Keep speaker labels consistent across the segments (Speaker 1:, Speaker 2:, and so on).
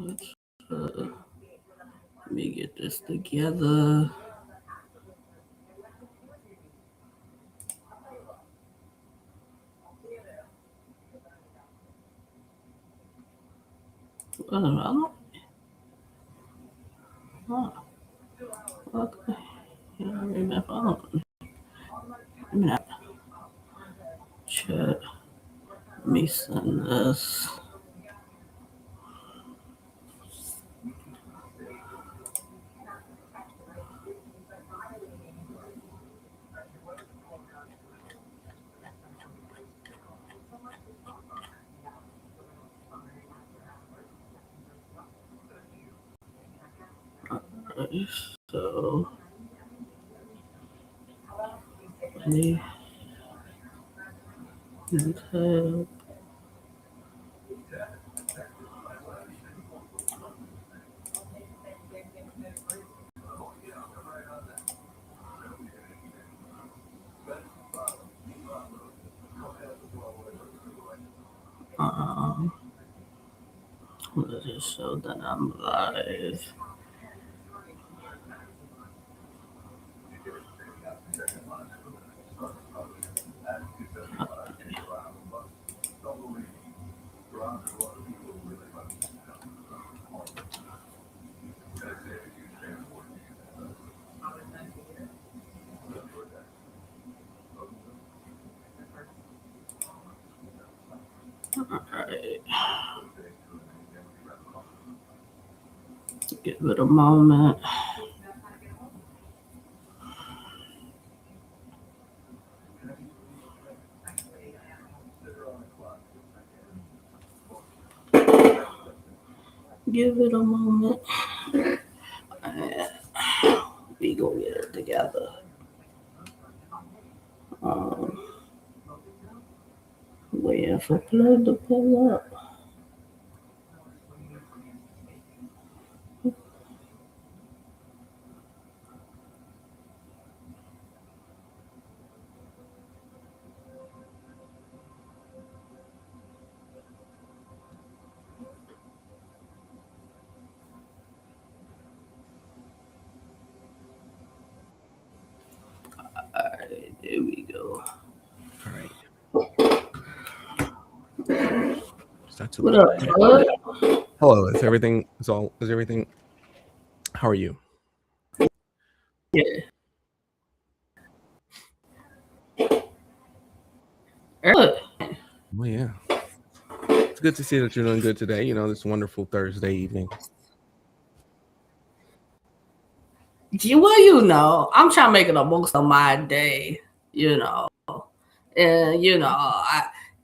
Speaker 1: Let me get this together. I don't. Huh. Okay. Yeah, I remember. Not chat. Let me send this. Alright, so let me tab. Um, let it show that I'm live. Alright. Give it a moment. Give it a moment. We go get it together. Waiting for Plugg to pull up. Alright, there we go.
Speaker 2: All right.
Speaker 1: What up, bud?
Speaker 2: Hello. Is everything? How are you?
Speaker 1: Yeah. Good.
Speaker 2: Well, yeah. It's good to see that you're doing good today. You know, this wonderful Thursday evening.
Speaker 1: Well, you know, I'm trying to make it the most of my day, you know. And, you know,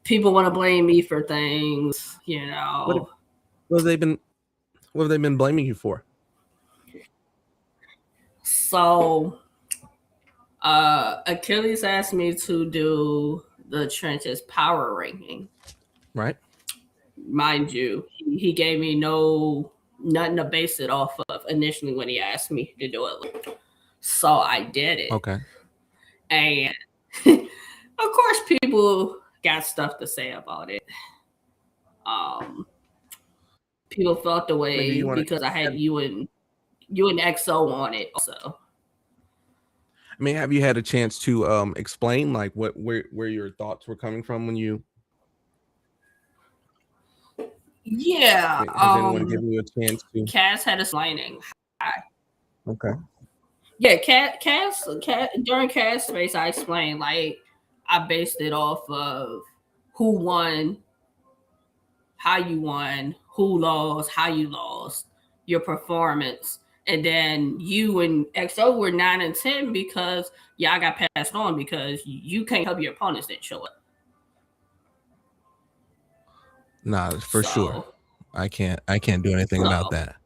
Speaker 1: people want to blame me for things, you know.
Speaker 2: What have they been blaming you for?
Speaker 1: So, Achilles asked me to do the trenches power ranking.
Speaker 2: Right.
Speaker 1: Mind you, he gave me nothing to base it off of initially when he asked me to do it. So I did it.
Speaker 2: Okay.
Speaker 1: And of course, people got stuff to say about it. People felt the way because I had you and XO on it also.
Speaker 2: I mean, have you had a chance to explain like where your thoughts were coming from when you?
Speaker 1: Yeah.
Speaker 2: Has anyone given you a chance to?
Speaker 1: Cass had a lining.
Speaker 2: Okay.
Speaker 1: Yeah, Cass during Cass space, I explained like I based it off of who won, how you won, who lost, how you lost, your performance. And then you and XO were 9 and 10 because y'all got passed on because you can't help your opponents that show up.
Speaker 2: Nah, for sure. I can't do anything about that.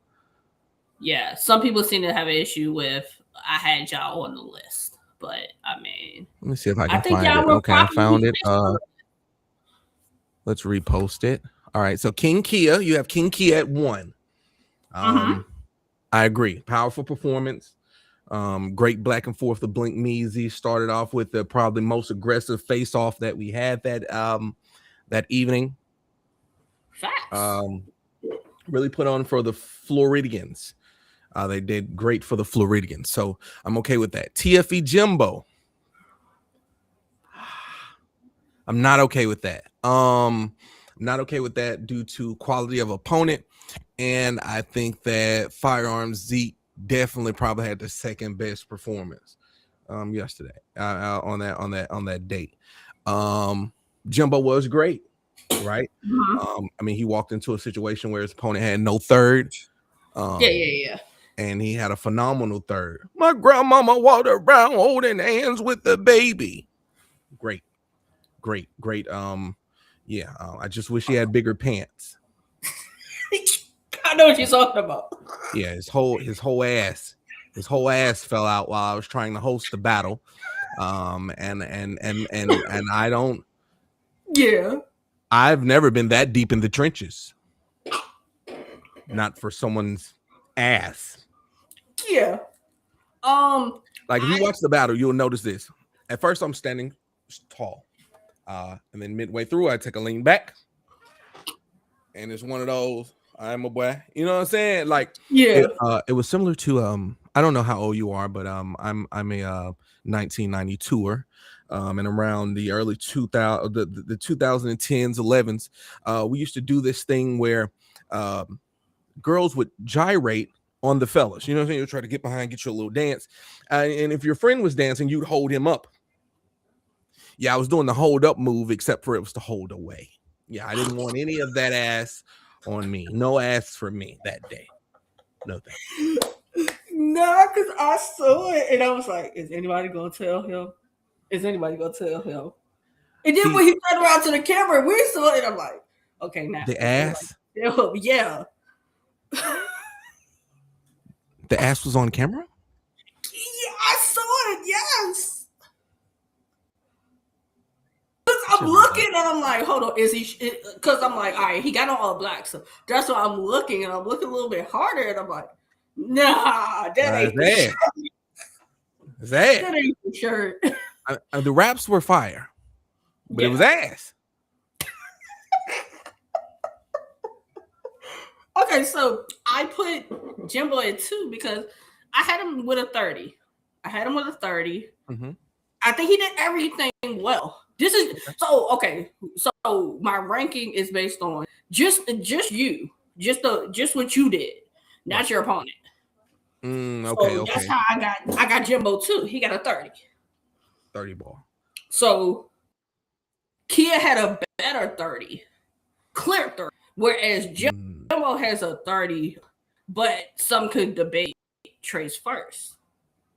Speaker 1: Yeah, some people seem to have an issue with I had y'all on the list, but I mean,
Speaker 2: let me see if I can find it. Okay, I found it. Let's repost it. All right, so King Kia, you have King Kia at 1. I agree. Powerful performance. Great back and forth. The Blink Measy started off with the probably most aggressive face off that we had that evening.
Speaker 1: Facts.
Speaker 2: Really put on for the Floridians. They did great for the Floridians, so I'm okay with that. TFE Jimbo. I'm not okay with that. Not okay with that due to quality of opponent, and I think that Firearms Zeke definitely probably had the second best performance yesterday on that date. Jimbo was great, right? I mean, he walked into a situation where his opponent had no third.
Speaker 1: Yeah.
Speaker 2: And he had a phenomenal third. My grandmama walked around holding hands with the baby. Great. Yeah. I just wish he had bigger pants.
Speaker 1: I know what you're talking about.
Speaker 2: Yeah, his whole ass fell out while I was trying to host the battle. And I don't.
Speaker 1: Yeah.
Speaker 2: I've never been that deep in the trenches. Not for someone's ass.
Speaker 1: Yeah.
Speaker 2: Like if you watch the battle, you'll notice this. At first, I'm standing tall. And then midway through, I take a lean back. And it's one of those, I'm a boy. You know what I'm saying? Like,
Speaker 1: yeah.
Speaker 2: It was similar to I don't know how old you are, but I'm a 1992er. And around the early 2000, the 2010s, 11s, we used to do this thing where girls would gyrate on the fellas. You know what I'm saying? You'd try to get behind, get you a little dance. And if your friend was dancing, you'd hold him up. Yeah, I was doing the hold up move, except for it was to hold away. Yeah, I didn't want any of that ass on me. No ass for me that day. No thanks.
Speaker 1: Nah, because I saw it and I was like, is anybody going to tell him? Is anybody going to tell him? And then when he turned around to the camera, we saw it. I'm like, okay, now.
Speaker 2: The ass?
Speaker 1: Yeah.
Speaker 2: The ass was on camera?
Speaker 1: Yeah, I saw it. Yes. I'm looking and I'm like, hold on, is he? Because I'm like, all right, he got on all black, so that's why I'm looking and I'm looking a little bit harder and I'm like, nah, that ain't the shirt. That ain't the shirt.
Speaker 2: The raps were fire, but it was ass.
Speaker 1: Okay, so I put Jimbo at 2 because I had him with a 30. Mm-hmm. I think he did everything well. This is so okay. So my ranking is based on just you, just what you did, not your opponent.
Speaker 2: Okay.
Speaker 1: That's how I got Jimbo too. He got a 30.
Speaker 2: 30 ball.
Speaker 1: So Kia had a better 30, clear 30, whereas Jimbo has a 30, but some could debate Trace first.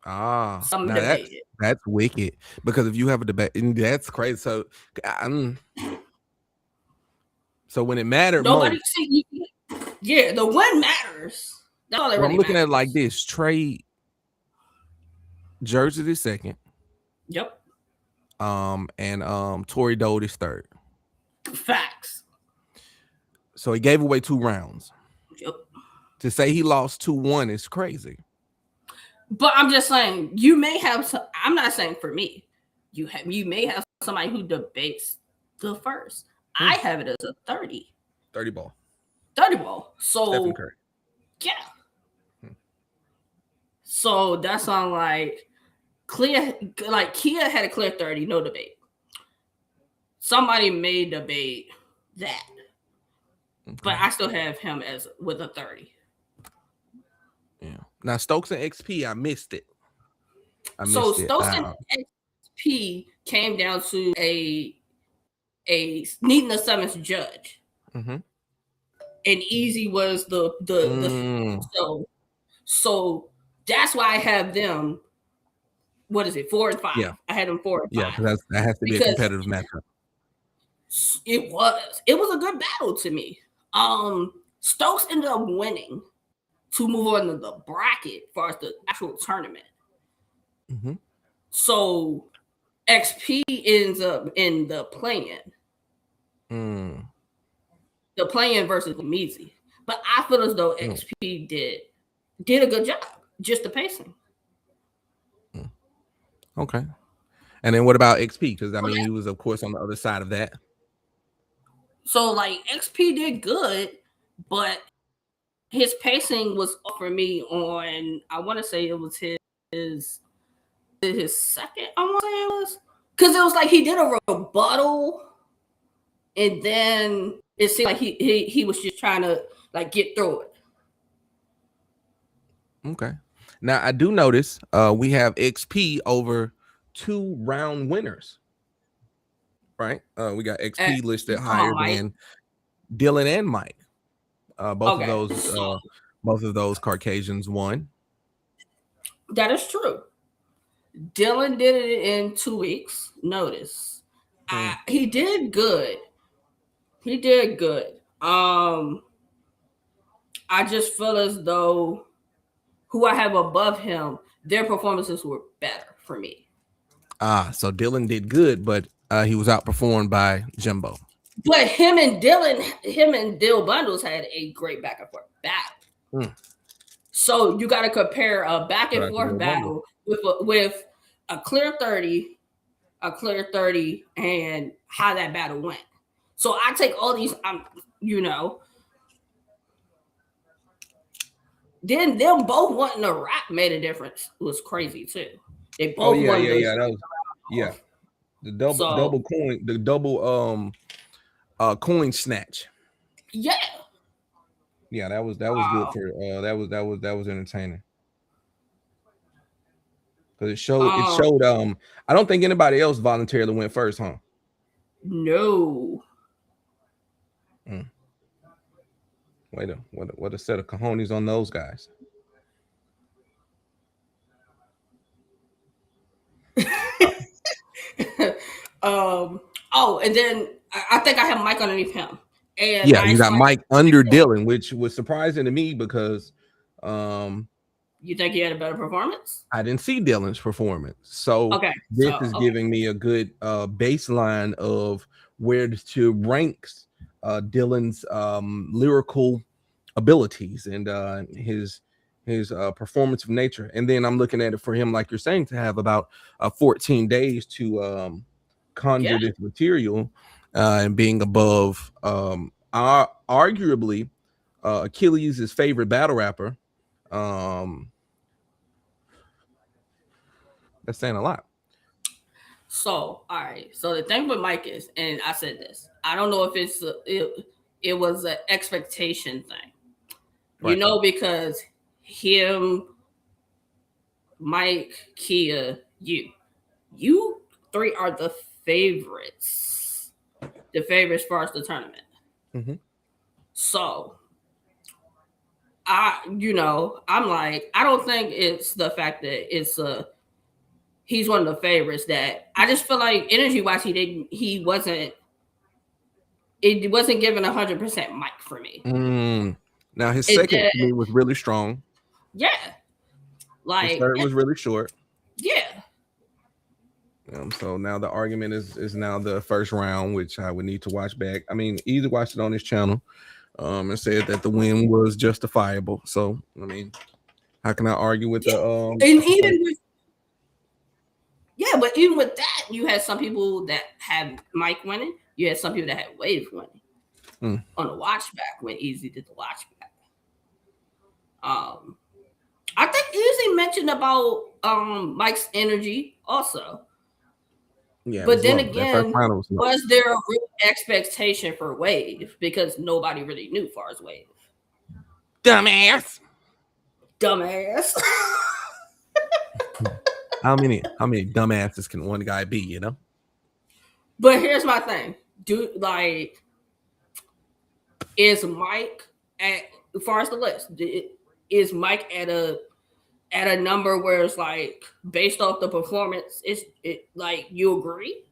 Speaker 2: Some debate it. That's wicked because if you have a debate, that's crazy. So, so when it mattered,
Speaker 1: nobody see. Yeah, the win matters. That's all that really
Speaker 2: I'm looking
Speaker 1: matters.
Speaker 2: at it like this: Trey Jersey is second.
Speaker 1: Yep.
Speaker 2: And Tory Dode is third.
Speaker 1: Facts.
Speaker 2: So he gave away 2 rounds.
Speaker 1: Yep.
Speaker 2: To say he lost 2-1 is crazy.
Speaker 1: But I'm just saying, you may have some, I'm not saying for me. You may have somebody who debates the first. I have it as a 30.
Speaker 2: 30 ball.
Speaker 1: 30 ball. So
Speaker 2: Stephen Curry.
Speaker 1: Yeah. So that's on like clear, like Kia had a clear 30, no debate. Somebody may debate that. Okay. But I still have him as with a 30.
Speaker 2: Yeah. Now Stokes and XP, I missed it.
Speaker 1: Stokes and XP came down to a needing a summons judge. Mm-hmm. And Easy was the so that's why I have them. What is it? 4 and 5.
Speaker 2: Yeah.
Speaker 1: I had them 4 and 5.
Speaker 2: Yeah, that has to be a competitive matchup.
Speaker 1: It was a good battle to me. Stokes ended up winning to move on to the bracket as far as the actual tournament. Mm-hmm. So XP ends up in the play-in. The play-in versus Meezy. But I feel as though XP did a good job. Just the pacing.
Speaker 2: Okay. And then what about XP? Because I mean, he was of course on the other side of that.
Speaker 1: So like XP did good, but his pacing was off for me on, I want to say it was his second, I want to say it was, because it was like he did a rebuttal, and then it seemed like he was just trying to like get through it.
Speaker 2: Okay. Now I do notice we have XP over 2 round winners. Right? We got XP listed higher than Dylan and Mike. Both of those Caucasians won.
Speaker 1: That is true. Dylan did it in 2 weeks. Notice, he did good. He did good. I just feel as though who I have above him, their performances were better for me.
Speaker 2: So Dylan did good, but he was outperformed by Jimbo.
Speaker 1: But him and Dill Bundles had a great back and forth battle. So you got to compare a back and forth battle with a clear 30, and how that battle went. So I take all these, then them both wanting to rap made a difference. It was crazy too. They both
Speaker 2: the double coin snatch.
Speaker 1: Yeah.
Speaker 2: Yeah, that was good for that was entertaining. Because it showed I don't think anybody else voluntarily went first, huh?
Speaker 1: No.
Speaker 2: What a set of cojones on those guys.
Speaker 1: And then I think I have Mike underneath him. And
Speaker 2: yeah, you got Mike under Dylan, which was surprising to me because
Speaker 1: you think he had a better performance?
Speaker 2: I didn't see Dylan's performance. So this is giving me a good baseline of where to rank Dylan's lyrical abilities and his performance of nature. And then I'm looking at it for him, like you're saying, to have about 14 days to conjure this material and being above arguably Achilles' favorite battle rapper. That's saying a lot.
Speaker 1: So, all right. So the thing with Mike is, and I said this, I don't know if it was an expectation thing, right. Because him, Mike, Kia, you three are the favorites for us the tournament. So I'm like, I don't think it's the fact that it's he's one of the favorites. That I just feel like energy wise, it wasn't given 100% Mike for me.
Speaker 2: Now his second to me was really strong.
Speaker 1: Yeah, like
Speaker 2: his third was really short.
Speaker 1: Yeah.
Speaker 2: So now the argument is now the first round, which I would need to watch back. I mean, either watch it on his channel, and said that the win was justifiable. So I mean, how can I argue with the
Speaker 1: and but even with that, you had some people that had Mike winning. You had some people that had Wave winning on the watch back when Easy did the watch back. I think Easy mentioned about Mike's energy also. Yeah, but then again, was there a real expectation for Wave? Because nobody really knew far as Wave.
Speaker 2: Dumbass. How many dumbasses can one guy be,
Speaker 1: But here's my thing. Is Mike as far as the list, is Mike at a number where it's like based off the performance, it like you agree?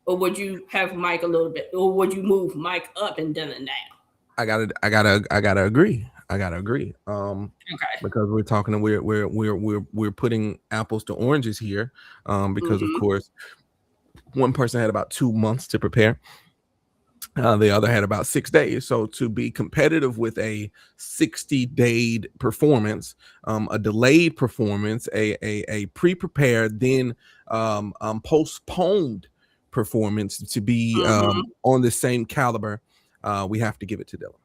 Speaker 1: Or would you have Mike a little bit, or would you move Mike up and Dylan down?
Speaker 2: I gotta agree. Because we're talking, we're putting apples to oranges here. Because of course, one person had about 2 months to prepare. The other had about 6 days. So to be competitive with a 60-day performance, a delayed performance, a pre-prepared, then postponed performance to be on the same caliber, we have to give it to Dylan.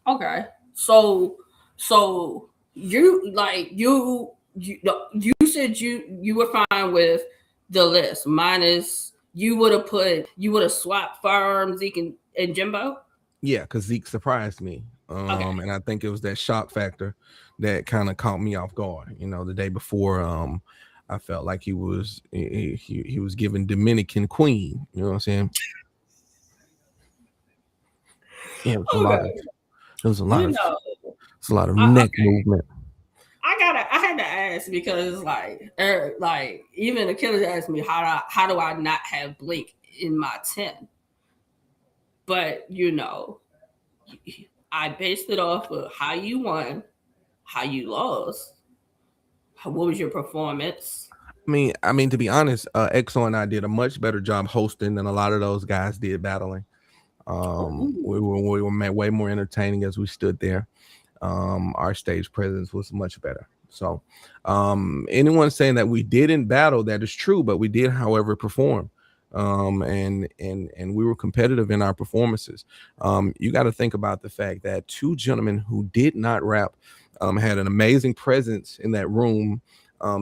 Speaker 1: Okay. So so you said you were fine with the list minus you would have swapped firearms Zeke and Jimbo.
Speaker 2: Yeah, because Zeke surprised me.
Speaker 1: Okay.
Speaker 2: And I think it was that shock factor that kind of caught me off guard. The day before, I felt like he was giving Dominican Queen. You know what I'm saying? Yeah, it was a lot of
Speaker 1: Okay.
Speaker 2: it was a lot
Speaker 1: You
Speaker 2: of
Speaker 1: know,
Speaker 2: it's a lot of neck
Speaker 1: okay.
Speaker 2: movement.
Speaker 1: I had to ask because like even the killers asked me how do I not have Blake in my 10, but I based it off of how you won, how you lost, what was your performance.
Speaker 2: I mean, to be honest, EXO and I did a much better job hosting than a lot of those guys did battling.
Speaker 1: Ooh.
Speaker 2: We were way more entertaining as we stood there. Our stage presence was much better. So, anyone saying that we didn't battle, that is true, but we did, however, perform. And we were competitive in our performances. You got to think about the fact that two gentlemen who did not rap had an amazing presence in that room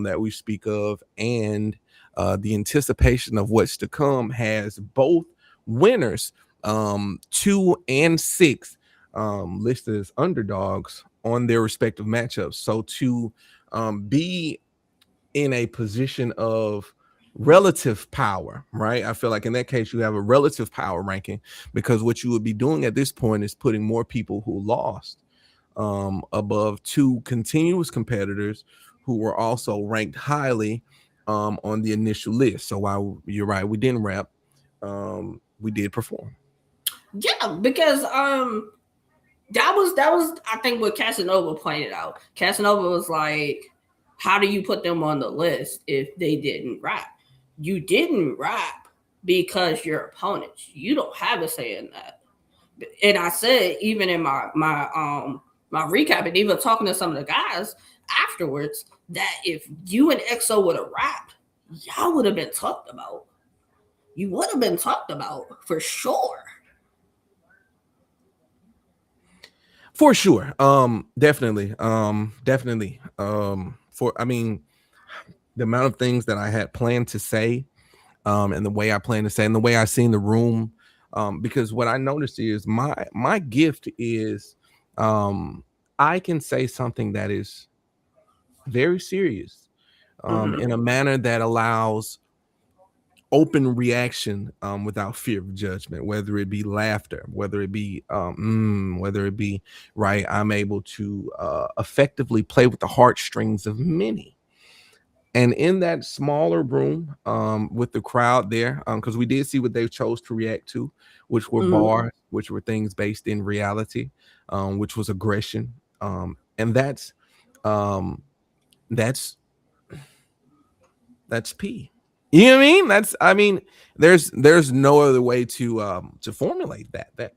Speaker 2: that we speak of, and the anticipation of what's to come has both winners, 2 and 6, listed as underdogs on their respective matchups. So to be in a position of relative power, right? I feel like in that case, you have a relative power ranking, because what you would be doing at this point is putting more people who lost above two continuous competitors who were also ranked highly on the initial list. So while you're right, we didn't rap, we did perform.
Speaker 1: Yeah, because that was I think what Casanova pointed out. Casanova was like, how do you put them on the list if they didn't rap? You didn't rap because your opponents. You don't have a say in that. And I said even in my recap and even talking to some of the guys afterwards that if you and EXO would have rapped, y'all would have been talked about. You would have been talked about for sure.
Speaker 2: For sure. Definitely. For I mean, the amount of things that I had planned to say, and the way I plan to say, and the way I seen the room, because what I noticed is my gift is, I can say something that is very serious,
Speaker 1: Mm-hmm.
Speaker 2: in a manner that allows open reaction, without fear of judgment, whether it be laughter, whether it be right. I'm able to effectively play with the heartstrings of many. And in that smaller room, with the crowd there, because we did see what they chose to react to, which were
Speaker 1: Mm-hmm.
Speaker 2: bars, which were things based in reality, which was aggression, and um, that's that's P. You know what I mean? There's no other way to formulate that.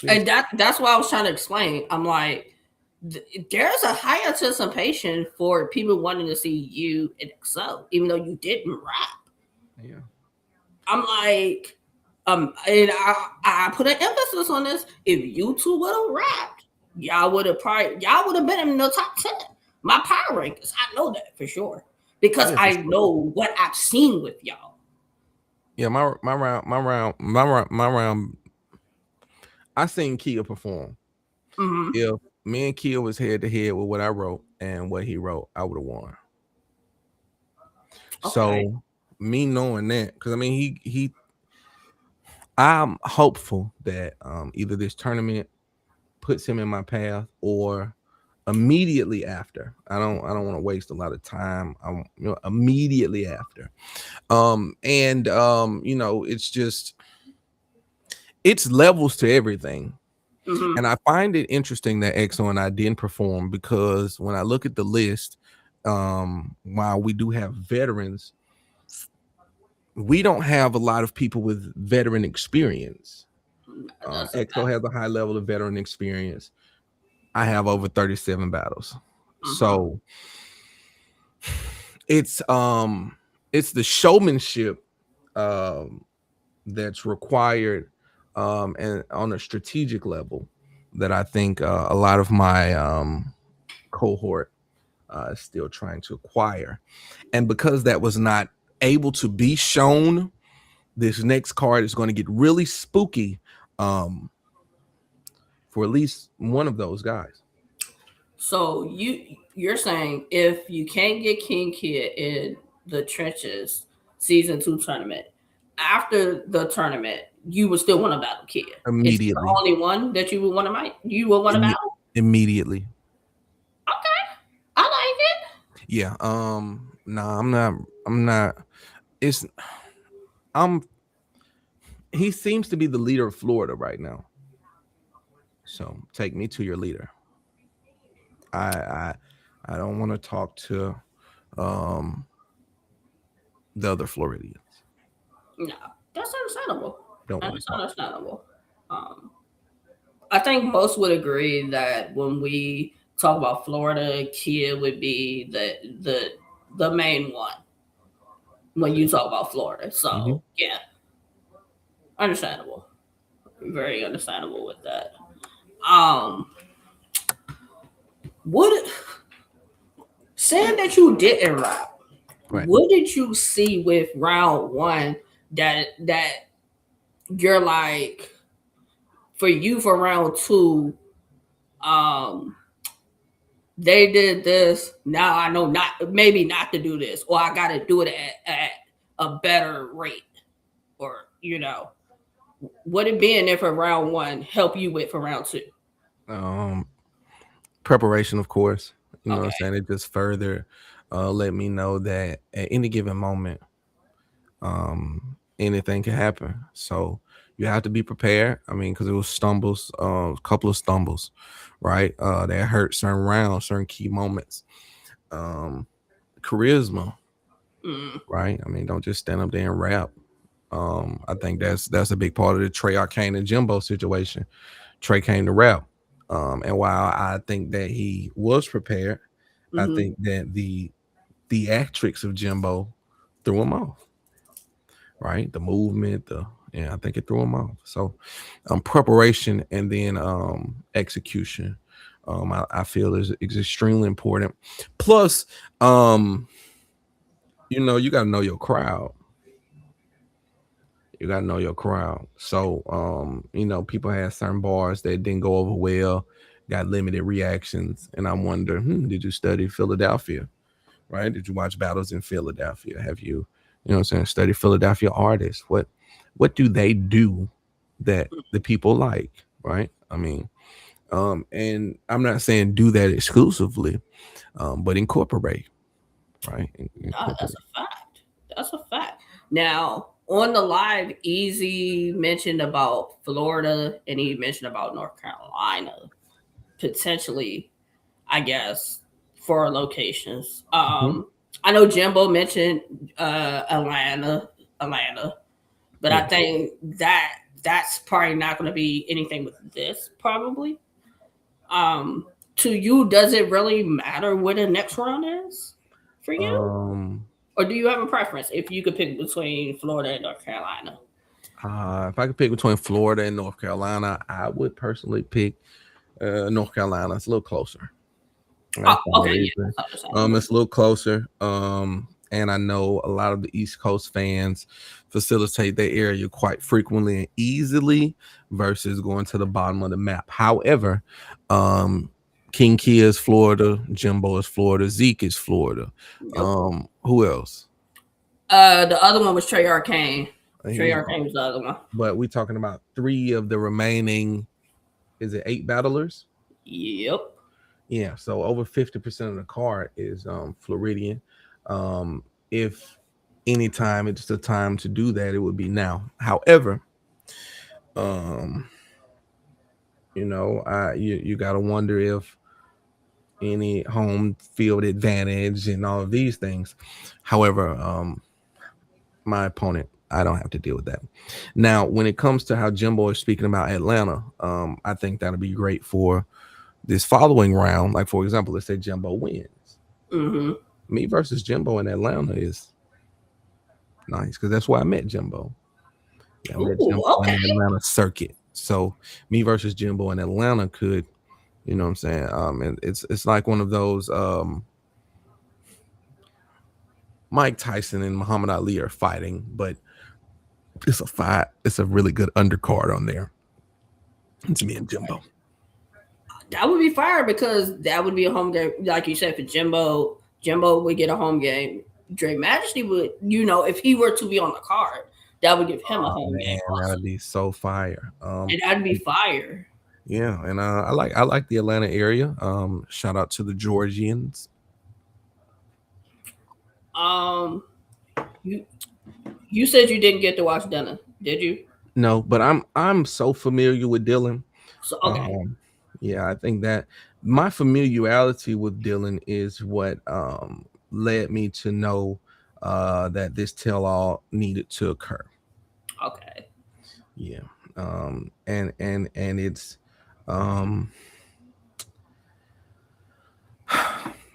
Speaker 1: And that's what I was trying to explain. I'm like, there's a high anticipation for people wanting to see you in Excel, even though you didn't rap.
Speaker 2: Yeah.
Speaker 1: I'm like, and I put an emphasis on this. If you two would have rapped, y'all would have been in the top 10. My power rankings, I know that for sure because
Speaker 2: Yeah, for
Speaker 1: I
Speaker 2: sure.
Speaker 1: know what I've seen with y'all.
Speaker 2: Yeah, my round. I seen Kia perform.
Speaker 1: Mm-hmm.
Speaker 2: If me and Kia was head to head with what I wrote and what he wrote, I would have won.
Speaker 1: Okay.
Speaker 2: So me knowing that, because I mean, I'm hopeful that either this tournament puts him in my path, or immediately after. I don't want to waste a lot of time. Immediately after. And it's levels to everything.
Speaker 1: Mm-hmm.
Speaker 2: And I find it interesting that EXO and I didn't perform, because when I look at the list, while we do have veterans, we don't have a lot of people with veteran experience.
Speaker 1: That's a
Speaker 2: EXO has a high level of veteran experience. I have over 37 battles.
Speaker 1: mm-hmm.
Speaker 2: So it's the showmanship that's required, and on a strategic level, that I think a lot of my cohort is still trying to acquire. And because that was not able to be shown, this next card is going to get really spooky for at least one of those guys.
Speaker 1: So you're saying if you can't get King Kid in the trenches season 2 tournament, after the tournament, you would still want to battle Kid. Is he the
Speaker 2: Immediately.
Speaker 1: only one that you would want to battle?
Speaker 2: Immediately.
Speaker 1: Okay, I like it.
Speaker 2: Yeah. No, I'm not. It's I'm he seems to be the leader of Florida right now. So take me to your leader. I don't want to talk to um the other Floridians.
Speaker 1: No, that's understandable.
Speaker 2: Don't want to
Speaker 1: That's
Speaker 2: talk.
Speaker 1: understandable. Um, I think most would agree that when we talk about Florida, Kid would be the main one when you talk about Florida.
Speaker 2: Mm-hmm.
Speaker 1: So yeah, understandable. Very understandable with that. Um, what saying that you didn't rap?
Speaker 2: Right.
Speaker 1: What did you see with round one that you're like for you for round two? Um, they did this. Now I know maybe not to do this, or I got to do it at a better rate, or what it being there for round one help you with for round two?
Speaker 2: Preparation, of course. You know what I'm
Speaker 1: Okay.
Speaker 2: saying? It just further let me know that at any given moment, anything can happen. So you have to be prepared. I mean, because it was stumbles, a couple of stumbles, right? That hurt certain rounds, certain key moments. Charisma,
Speaker 1: Mm.
Speaker 2: right? I mean, don't just stand up there and rap. I think that's a big part of the Trey Arcane and Jimbo situation. Trey came to rap. And while I think that he was prepared, I
Speaker 1: Mm-hmm.
Speaker 2: think that the theatrics of Jimbo threw him off. Right, the movement, I think it threw him off. So, preparation and then execution, I feel is extremely important. Plus, you got to know your crowd. You got to know your crowd. So, people had certain bars that didn't go over well, got limited reactions, and I wonder, did you study Philadelphia? Right? Did you watch battles in Philadelphia? Have you, what I'm saying, study Philadelphia artists? What do they do that the people like? Right? I mean, and I'm not saying do that exclusively, but incorporate, right?
Speaker 1: That's
Speaker 2: Incorporate.
Speaker 1: a fact. That's a fact. Now, on the live, Easy mentioned about Florida and he mentioned about North Carolina, potentially, I guess, for locations.
Speaker 2: Mhm.
Speaker 1: I know Jimbo mentioned Atlanta, but I
Speaker 2: Yeah.
Speaker 1: think that's probably not going to be anything with this, probably. To you, does it really matter where the next round is for you?
Speaker 2: Um,
Speaker 1: Or do you have a preference if you could pick between Florida and North Carolina?
Speaker 2: if I could pick between Florida and North Carolina, I would personally pick North Carolina. It's a little closer.
Speaker 1: Oh,
Speaker 2: That's the only
Speaker 1: okay, yeah,
Speaker 2: reason.
Speaker 1: that's understandable.
Speaker 2: It's a little closer. And I know a lot of the East Coast fans facilitate their area quite frequently and easily versus going to the bottom of the map. However, King Kia is Florida, Jimbo is Florida, Zeke is Florida.
Speaker 1: Yep.
Speaker 2: Who else?
Speaker 1: The other one was Trey Arcane. Trey
Speaker 2: He's
Speaker 1: Arcane was the other one.
Speaker 2: but we're talking about 3 of the remaining, is it 8 battlers?
Speaker 1: Yep.
Speaker 2: Yeah, so over 50% of the card is Floridian. If anytime it's the time to do that, it would be now. However, um, you gotta wonder if any home field advantage and all of these things. However, my opponent, I don't have to deal with that. Now, when it comes to how Jimbo is speaking about Atlanta, I think that'll be great for this following round. Like, for example, let's say Jimbo wins.
Speaker 1: Mm-hmm.
Speaker 2: Me versus Jimbo in Atlanta is nice because that's where I met Jimbo. Yeah, I met
Speaker 1: Ooh,
Speaker 2: Jimbo in
Speaker 1: okay.
Speaker 2: the Atlanta circuit. So me versus Jimbo in Atlanta could, you know what I'm saying? And it's like one of those Mike Tyson and Muhammad Ali are fighting, but it's a fight. It's a really good undercard on there. It's me and Jimbo.
Speaker 1: That would be fire because that would be a home game, like you said, for Jimbo. Jimbo would get a home game. Dre Majesty would, if he were to be on the card, that would give him a home game.
Speaker 2: Man, that'd be so fire.
Speaker 1: And that'd be fire.
Speaker 2: Yeah, and I like the Atlanta area. Shout out to the Georgians.
Speaker 1: You said you didn't get to watch Dylan, did you?
Speaker 2: No, but I'm so familiar with Dylan.
Speaker 1: So okay.
Speaker 2: Yeah, I think that my familiarity with Dylan is what led me to know that this tell-all needed to occur.
Speaker 1: Okay.
Speaker 2: Yeah. And it's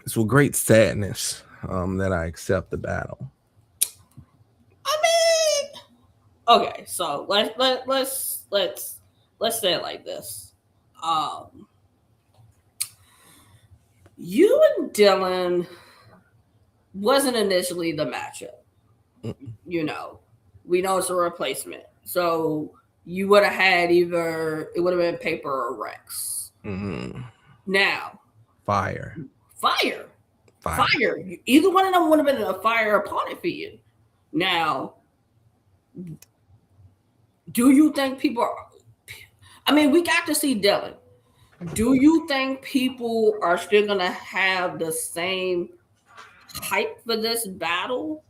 Speaker 2: it's with great sadness that I accept the battle.
Speaker 1: I mean, okay, so let's say it like this. You and Dylan wasn't initially the matchup. We know it's a replacement. So you would have had either it would have been Paper or Rex.
Speaker 2: Mm-hmm.
Speaker 1: Now,
Speaker 2: fire.
Speaker 1: Either one of them would have been a fire opponent for you. Now, do you think people are? I mean, we got to see Dylan. Do you think people are still gonna have the same hype for this battle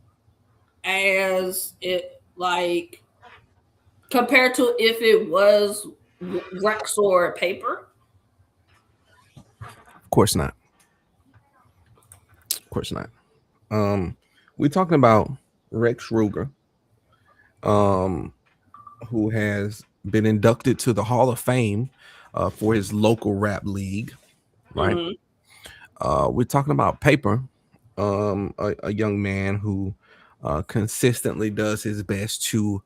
Speaker 1: as it like compared to if it was Rex or Paper?
Speaker 2: Of course not. We're talking about Rex Ruger, who has been inducted to the Hall of Fame for his local rap league, right? Mm-hmm. We're talking about Paper, a young man who consistently does his best to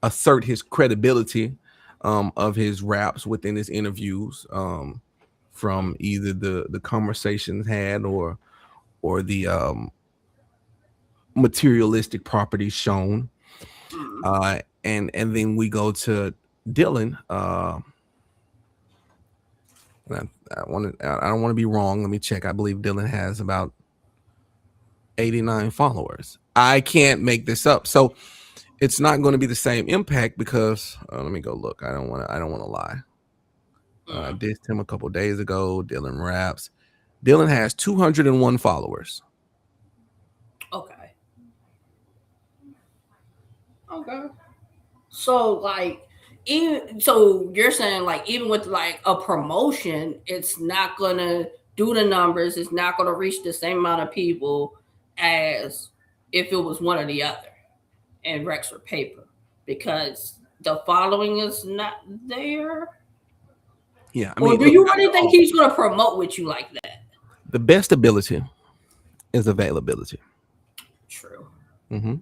Speaker 2: assert his credibility of his raps within his interviews, from either the conversations had or the materialistic properties shown. And then we go to Dylan. I don't want to be wrong. Let me check. I believe Dylan has about 89 followers. I can't make this up. So it's not going to be the same impact because let me go look. I don't want to lie. I dissed him a couple days ago. Dylan raps. Dylan has 201 followers.
Speaker 1: Okay. So you're saying like even with like a promotion, it's not gonna do the numbers. It's not gonna reach the same amount of people as if it was one or the other, and Rex or Paper, because the following is not there.
Speaker 2: Yeah,
Speaker 1: or do you really think he's gonna promote with you like that?
Speaker 2: The best ability is availability.
Speaker 1: True.
Speaker 2: Mm-hmm.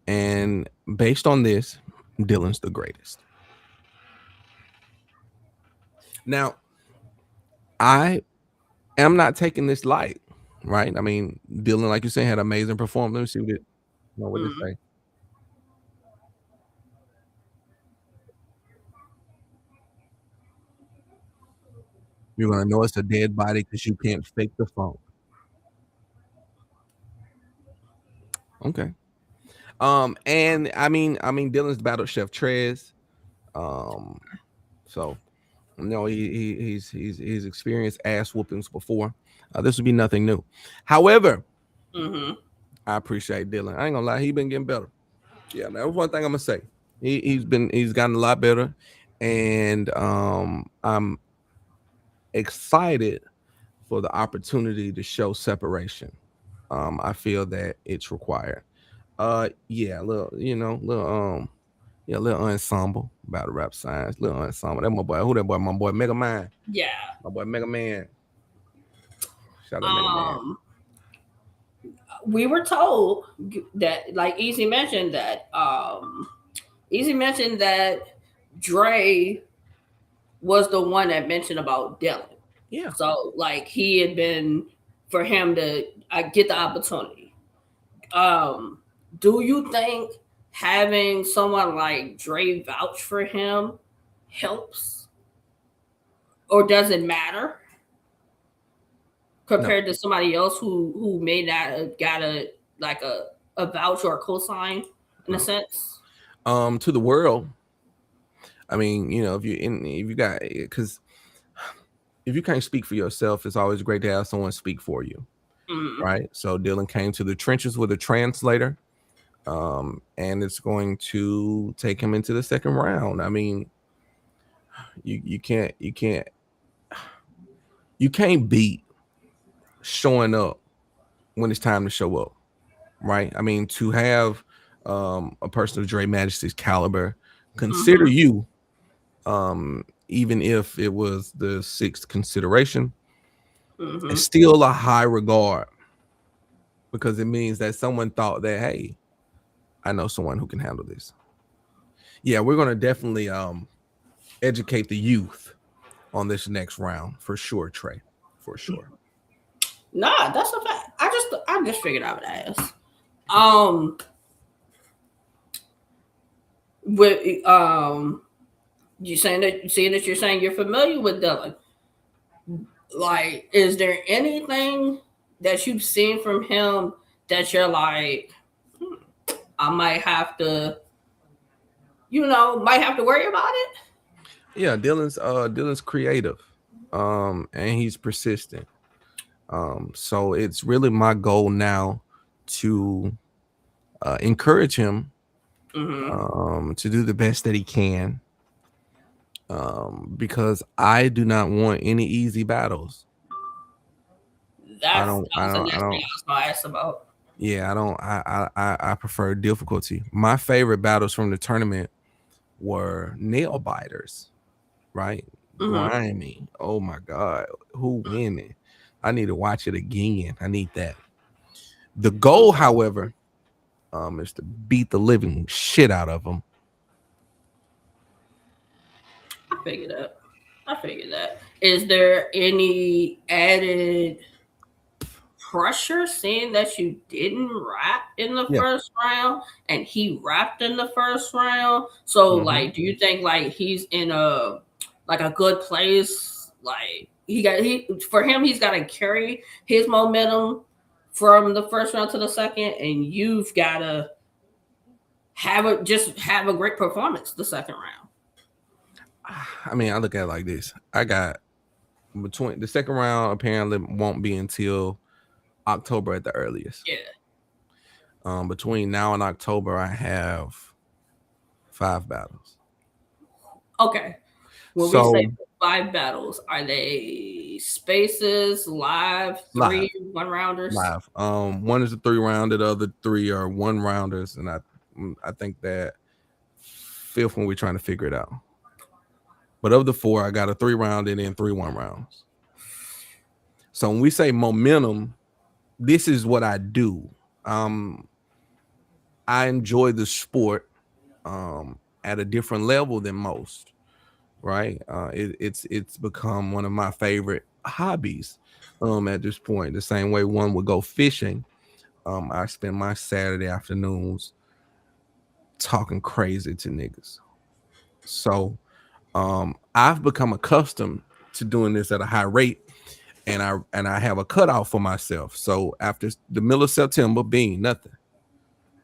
Speaker 2: And based on this, Dylan's the greatest. Now, I am not taking this light, right? I mean, Dylan, like you said, had amazing performance. Let me see what did it say. You're gonna know it's a dead body because you can't fake the phone. Okay. And I mean, Dylan's battled Chef Trez. So no, he's experienced ass whoopings before. This would be nothing new. However, I appreciate Dylan. I ain't gonna lie, he's been getting better. Yeah, man. That's one thing I'm gonna say. He's gotten a lot better, and I'm excited for the opportunity to show separation. I feel that it's required. Little ensemble battle rap science, little ensemble. That my boy. Who that boy? My boy Mega Man.
Speaker 1: Yeah.
Speaker 2: My boy Mega Man. Shout out Mega Man.
Speaker 1: We were told that, like Easy mentioned that Dre was the one that mentioned about Dylan.
Speaker 2: Yeah.
Speaker 1: So like he had been for him to get the opportunity. Do you think having someone like Dre vouch for him helps, or does it matter compared to somebody else who may not got a vouch or a cosign in a sense?
Speaker 2: To the world, I mean, you know, if you got, because if you can't speak for yourself, it's always great to have someone speak for you, right? So Dylan came to the trenches with a translator, and it's going to take him into the second round. I mean, you can't beat showing up when it's time to show up, right? I mean, to have a person of Dre Majesty's caliber consider you, even if it was the sixth consideration, it's still a high regard, because it means that someone thought that, hey, I know someone who can handle this. Yeah, we're gonna definitely educate the youth on this next round for sure, Trey, for sure.
Speaker 1: Nah, that's a fact. I just figured I would ask. With you saying that you're saying you're familiar with Dylan. Like, is there anything that you've seen from him that you're like, I might have to, might have to worry about it?
Speaker 2: Yeah, Dylan's creative, and he's persistent. So it's really my goal now to encourage him to do the best that he can, because I do not want any easy battles.
Speaker 1: That was the next thing I was gonna ask about.
Speaker 2: Yeah, I prefer difficulty. My favorite battles from the tournament were nail biters, right? Grimy. Oh my God, who winning? I need to watch it again. I need that. The goal, however, is to beat the living shit out of them.
Speaker 1: I figured that. Is there any added pressure seeing that you didn't rap in the first round and he rapped in the first round? So like, do you think like he's in a good place? Like he's got to carry his momentum from the first round to the second, and you've got to have a great performance the second round.
Speaker 2: I mean, I look at it like this. I got between the second round apparently won't be until October at the earliest.
Speaker 1: Yeah.
Speaker 2: Between now and October, I have 5 battles.
Speaker 1: Okay. When we say 5 battles, are they spaces, live, 3 1-rounders?
Speaker 2: Live. One is a 3-rounder, the other 3 are 1-rounders, and I think that 5th one we're trying to figure it out. But of the 4, I got a 3-round and then 3 1-rounds. So when we say momentum, this is what I do. I enjoy the sport at a different level than most, right? It's become one of my favorite hobbies at this point. The same way one would go fishing. I spend my Saturday afternoons talking crazy to niggas. So I've become accustomed to doing this at a high rate, and I have a cutoff for myself. So after the middle of September being nothing,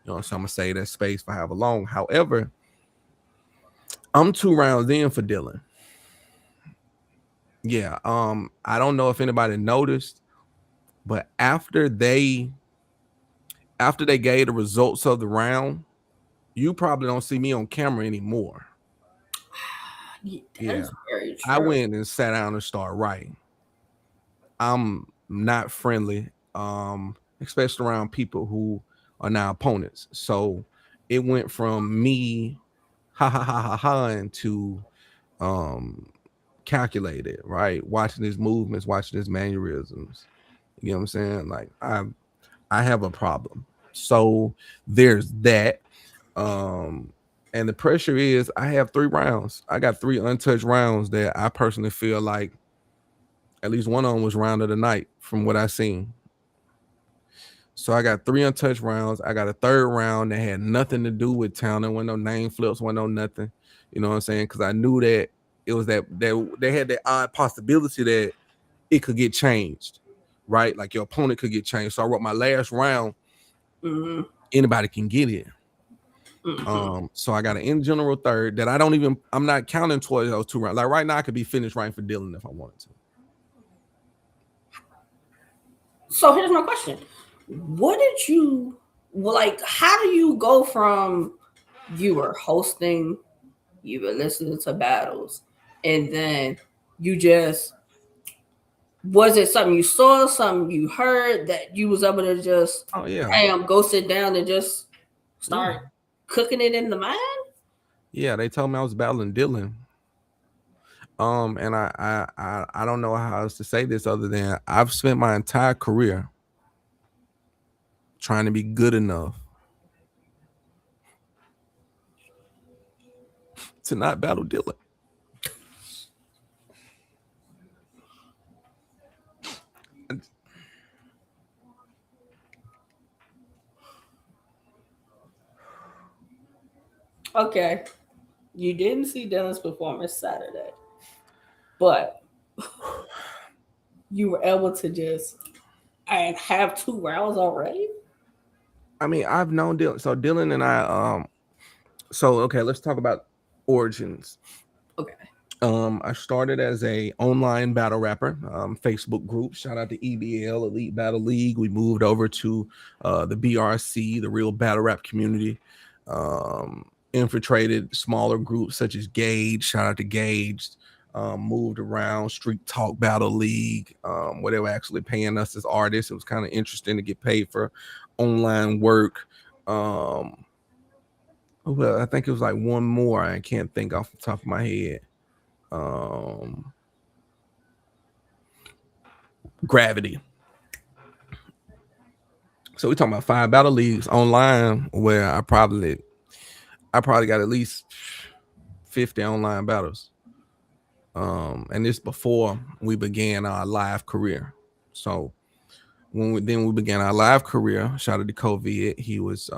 Speaker 2: so I'm gonna say that space for however long. However, I'm 2 rounds in for Dylan. Yeah, I don't know if anybody noticed, but after they gave the results of the round, you probably don't see me on camera anymore.
Speaker 1: Yeah, very true.
Speaker 2: I went and sat down and started writing. I'm not friendly, especially around people who are now opponents. So it went from me to calculated, right? Watching his movements, watching his mannerisms. You know what I'm saying? Like I have a problem. So there's that. And the pressure is I have 3 rounds. I got 3 untouched rounds that I personally feel like at least one of them was round of the night from what I seen. So I got 3 untouched rounds. I got a third round that had nothing to do with town. There wasn't no name flips, wasn't no nothing. You know what I'm saying? Because I knew that it was that they had that odd possibility that it could get changed, right? Like your opponent could get changed. So I wrote my last round.
Speaker 1: Mm-hmm.
Speaker 2: Anybody can get it.
Speaker 1: Mm-hmm.
Speaker 2: So I got an in general third that I'm not counting towards those 2 rounds. Like right now, I could be finished writing for Dylan if I wanted to.
Speaker 1: So here's my question. What did you like? How do you go from you were hosting, you were listening to battles, and then you just was it something you saw, something you heard that you was able to just go sit down and just start cooking it in the mind?
Speaker 2: Yeah, they told me I was battling Dylan. And I don't know how else to say this other than I've spent my entire career trying to be good enough to not battle Dylan.
Speaker 1: Okay, you didn't see Dylan's performance Saturday, but you were able to just and have 2 rounds already.
Speaker 2: I mean, I've known Dylan. So Dylan and I, so okay, let's talk about origins.
Speaker 1: Okay.
Speaker 2: I started as a online battle rapper, Facebook group. Shout out to EBL, Elite Battle League. We moved over to the BRC, the Real Battle Rap Community. Infiltrated smaller groups such as Gage. Shout out to Gage. Moved around Street Talk Battle League, where they were actually paying us as artists. It was kind of interesting to get paid for online work. Well, I think it was like one more. I can't think off the top of my head. Gravity. So we're talking about 5 battle leagues online where I probably got at least 50 online battles. And this before we began our live career. So when we began our live career, shout out to COVID, he was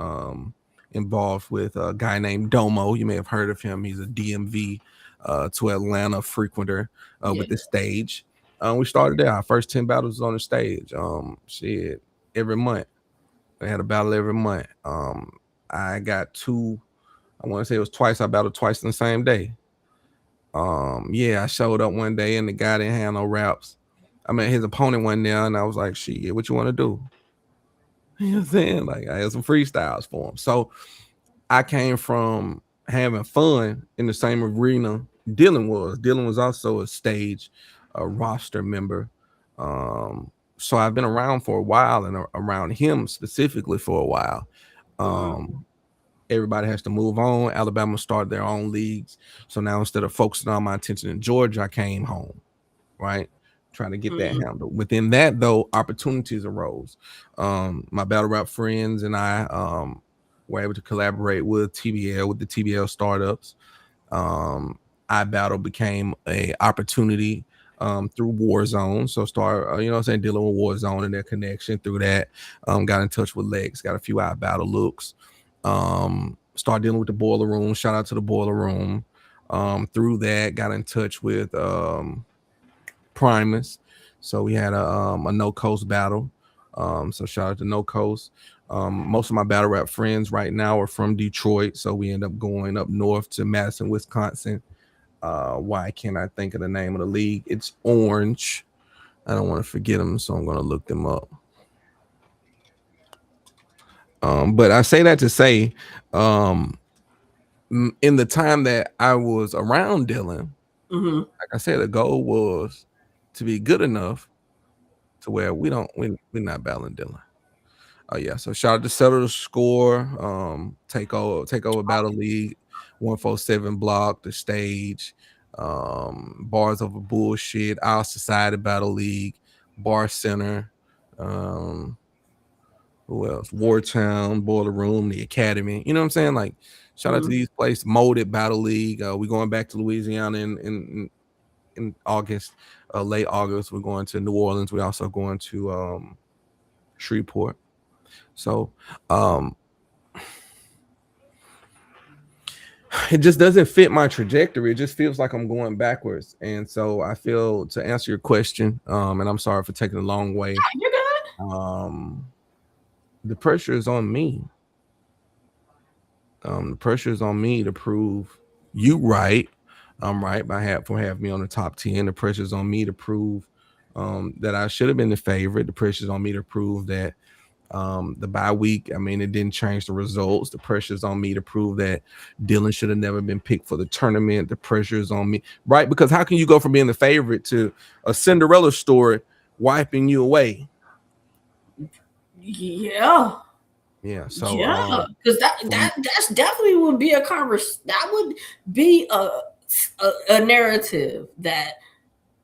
Speaker 2: involved with a guy named Domo. You may have heard of him. He's a DMV to Atlanta frequenter with the stage. We started there. Our first 10 battles on the stage. Shit, every month. We had a battle every month. I got 2. I want to say it was twice. I battled twice in the same day. I showed up one day and the guy didn't have no raps. I mean, his opponent went there and I was like, shit, what you want to do? You know what I'm saying? Like, I had some freestyles for him. So I came from having fun in the same arena Dylan was. Dylan was also a stage roster member. So I've been around for a while and around him specifically for a while. Everybody has to move on. Alabama started their own leagues. So now instead of focusing on my attention in Georgia, I came home, right? Trying to get that handled. Within that, though, opportunities arose. My battle rap friends and I were able to collaborate with TBL, with the TBL startups. iBattle became a opportunity through Warzone. So start, dealing with Warzone and their connection through that. Got in touch with Lex, got a few iBattle looks. Start dealing with the Boiler Room. Shout out to the Boiler Room. Through that, got in touch with Primus. So we had a No Coast battle. So shout out to No Coast. Most of my battle rap friends right now are from Detroit. So we end up going up north to Madison, Wisconsin. Why can't I think of the name of the league? It's Orange. I don't want to forget them, so I'm going to look them up. But I say that to say, in the time that I was around Dylan, like I said, the goal was to be good enough to where we're not battling Dylan. Oh yeah, so shout out to Settle the Score, take over Battle League, 147 Block, the stage, Bars Over Bullshit, Our Society Battle League, Bar Center, what Who else? Wartown, Boiler Room, the Academy. You know what I'm saying? Like, shout out to these places. Molded Battle League. We're going back to Louisiana in August, late August. We're going to New Orleans. We're also going to Shreveport. So it just doesn't fit my trajectory. It just feels like I'm going backwards. And so I feel, to answer your question, and I'm sorry for taking a long way.
Speaker 1: You're good.
Speaker 2: The pressure is on me. The pressure is on me to prove you right. I'm right for having me on the top 10. The pressure is on me to prove that I should have been the favorite. The pressure is on me to prove that the bye week, I mean, it didn't change the results. The pressure is on me to prove that Dylan should have never been picked for the tournament. The pressure is on me, right? Because how can you go from being the favorite to a Cinderella story wiping you away?
Speaker 1: Yeah.
Speaker 2: Yeah. So
Speaker 1: yeah, because that's definitely would be a conversation. That would be a narrative that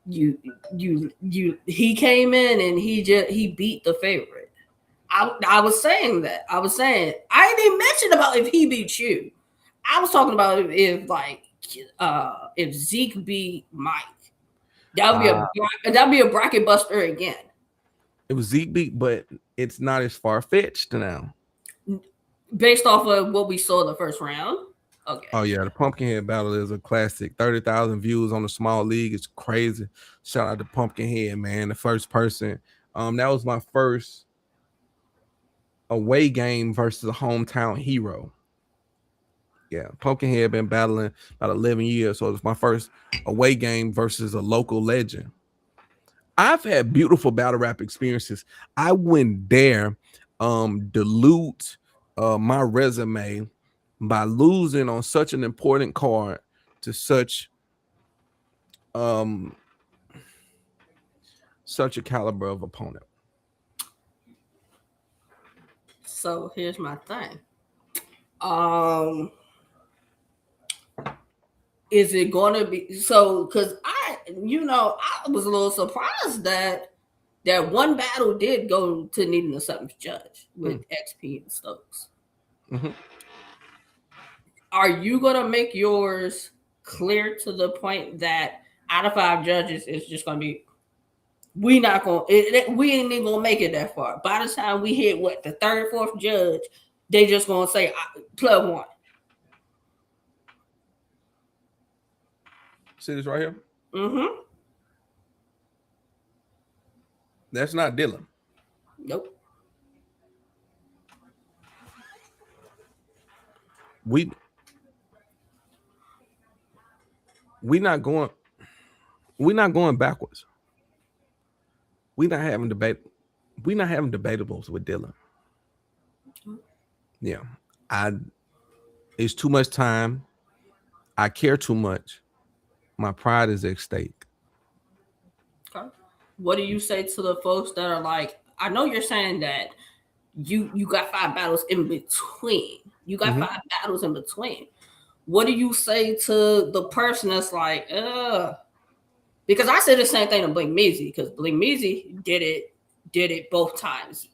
Speaker 1: he came in and he beat the favorite. I was saying that. I was saying I didn't mention about if he beat you. I was talking about if Zeke beat Mike. That'd be a bracket buster again.
Speaker 2: It was Zeke beat, but it's not as far fetched now.
Speaker 1: Based off of what we saw in the first round. Okay.
Speaker 2: Oh yeah, the Pumpkinhead battle is a classic. 30,000 views on the small league. It's crazy. Shout out to Pumpkinhead, man. The first person. That was my first away game versus a hometown hero. Yeah, Pumpkinhead been battling about 11 years, so it was my first away game versus a local legend. I've had beautiful battle rap experiences. I wouldn't dare dilute my resume by losing on such an important card to such a caliber of opponent.
Speaker 1: So here's my thing. Is it gonna be so? Because I was a little surprised that one battle did go to needing a seventh judge with XP and Stokes.
Speaker 2: Mm-hmm.
Speaker 1: Are you gonna make yours clear to the point that out of 5 judges, it's just gonna be we ain't even gonna make it that far. By the time we hit the third, fourth judge, they just gonna say Plugg won.
Speaker 2: See this right here?
Speaker 1: Mm-hmm.
Speaker 2: That's not Dylan.
Speaker 1: Nope.
Speaker 2: We're not going backwards. We're not having debateables with Dylan. Yeah. It's too much time. I care too much. My pride is at stake.
Speaker 1: Okay. What do you say to the folks that are like, I know you're saying that you got 5 battles in between. You got 5 battles in between. What do you say to the person that's like, because I said the same thing to Blink Meezy, because Blink Meezy did it both times.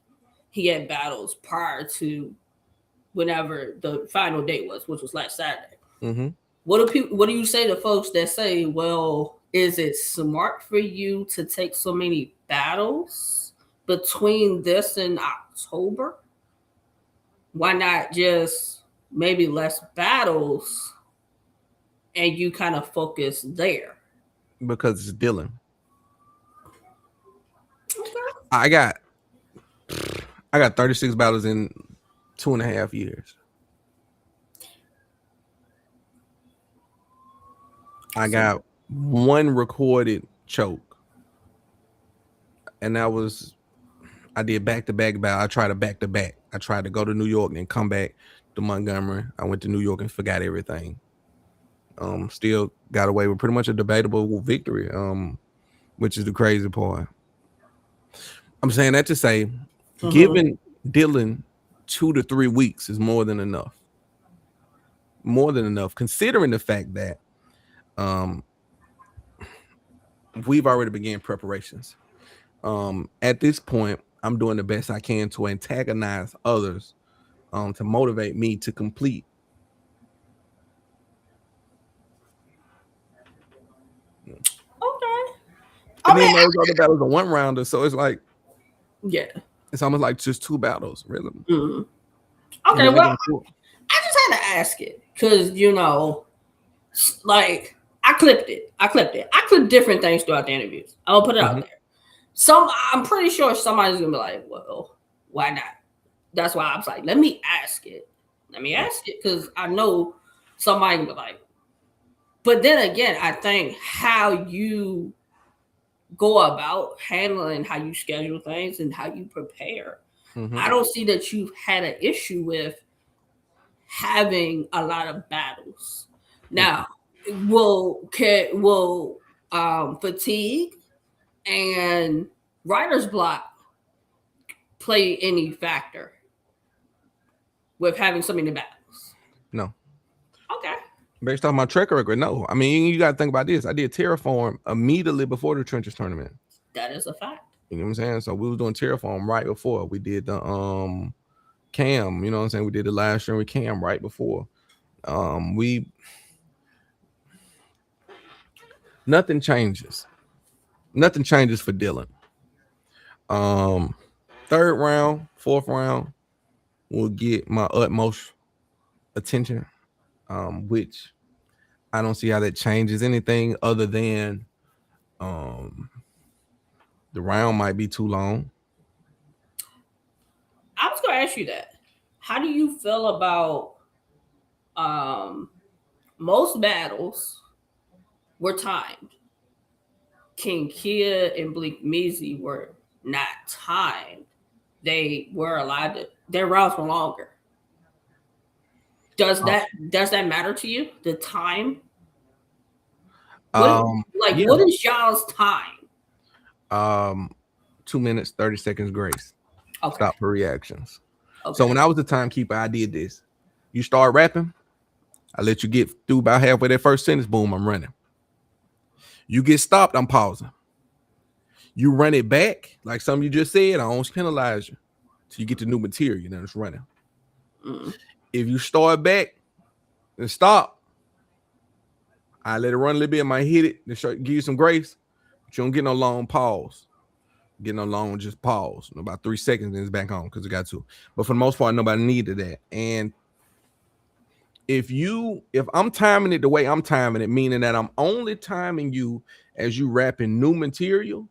Speaker 1: He had battles prior to whenever the final date was, which was last Saturday.
Speaker 2: Mm-hmm.
Speaker 1: What do you say to folks that say, well, is it smart for you to take so many battles between this and October? Why not just maybe less battles and you kind of focus there?
Speaker 2: Because it's Dylan. Okay. I got 36 battles in 2.5 years. I got 1 recorded choke, and that was I did back-to-back battle. I tried a back-to-back. I tried to go to New York and come back to Montgomery. I went to New York and forgot everything. Still got away with pretty much a debatable victory, which is the crazy part. I'm saying that to say, giving Dylan 2 to 3 weeks is more than enough. More than enough, considering the fact that we've already began preparations. At this point, I'm doing the best I can to antagonize others, to motivate me to complete.
Speaker 1: Okay.
Speaker 2: And then those other battles are one rounder, so it's like,
Speaker 1: yeah,
Speaker 2: it's almost like just 2 battles, really.
Speaker 1: Mm-hmm. Okay, well, I just had to ask it because like I clipped it. I clipped different things throughout the interviews. I'll put it out there. I'm pretty sure somebody's gonna be like, well, why not? That's why I was like, let me ask it because I know somebody can be like. But then again, I think how you go about handling how you schedule things and how you prepare. I don't see that you've had an issue with having a lot of battles. Now, will fatigue and writer's block play any factor with having so many battles?
Speaker 2: No.
Speaker 1: Okay.
Speaker 2: Based off my track record, no. I mean, you got to think about this. I did Terraform immediately before the Trenches tournament.
Speaker 1: That is a fact.
Speaker 2: You know what I'm saying? So we was doing Terraform right before we did the Cam. You know what I'm saying? We did the live stream with Cam right before. Nothing changes. Nothing changes for Dylan. 3rd round, 4th round will get my utmost attention, which I don't see how that changes anything other than the round might be too long.
Speaker 1: I was going to ask you that. How do you feel about most battles were timed? King Kia and Bleak Measy were not timed. They were allowed to, their rounds were longer. Does that matter to you? The time? What is y'all's time?
Speaker 2: 2 minutes, 30 seconds grace.
Speaker 1: Okay.
Speaker 2: Stop for reactions. Okay. So when I was the timekeeper, I did this. You start rapping, I let you get through about halfway that first sentence, boom, I'm running. You get stopped, I'm pausing. You run it back, like something you just said, I don't penalize you till you get the new material, then it's running. If you start back and stop, I let it run a little bit, I might hit it, give you some grace, but you don't get no long pause. Get no long, just pause. About 3 seconds, then it's back on because it got to. But for the most part, nobody needed that. And if I'm timing it the way I'm timing it, meaning that I'm only timing you as you rapping new material,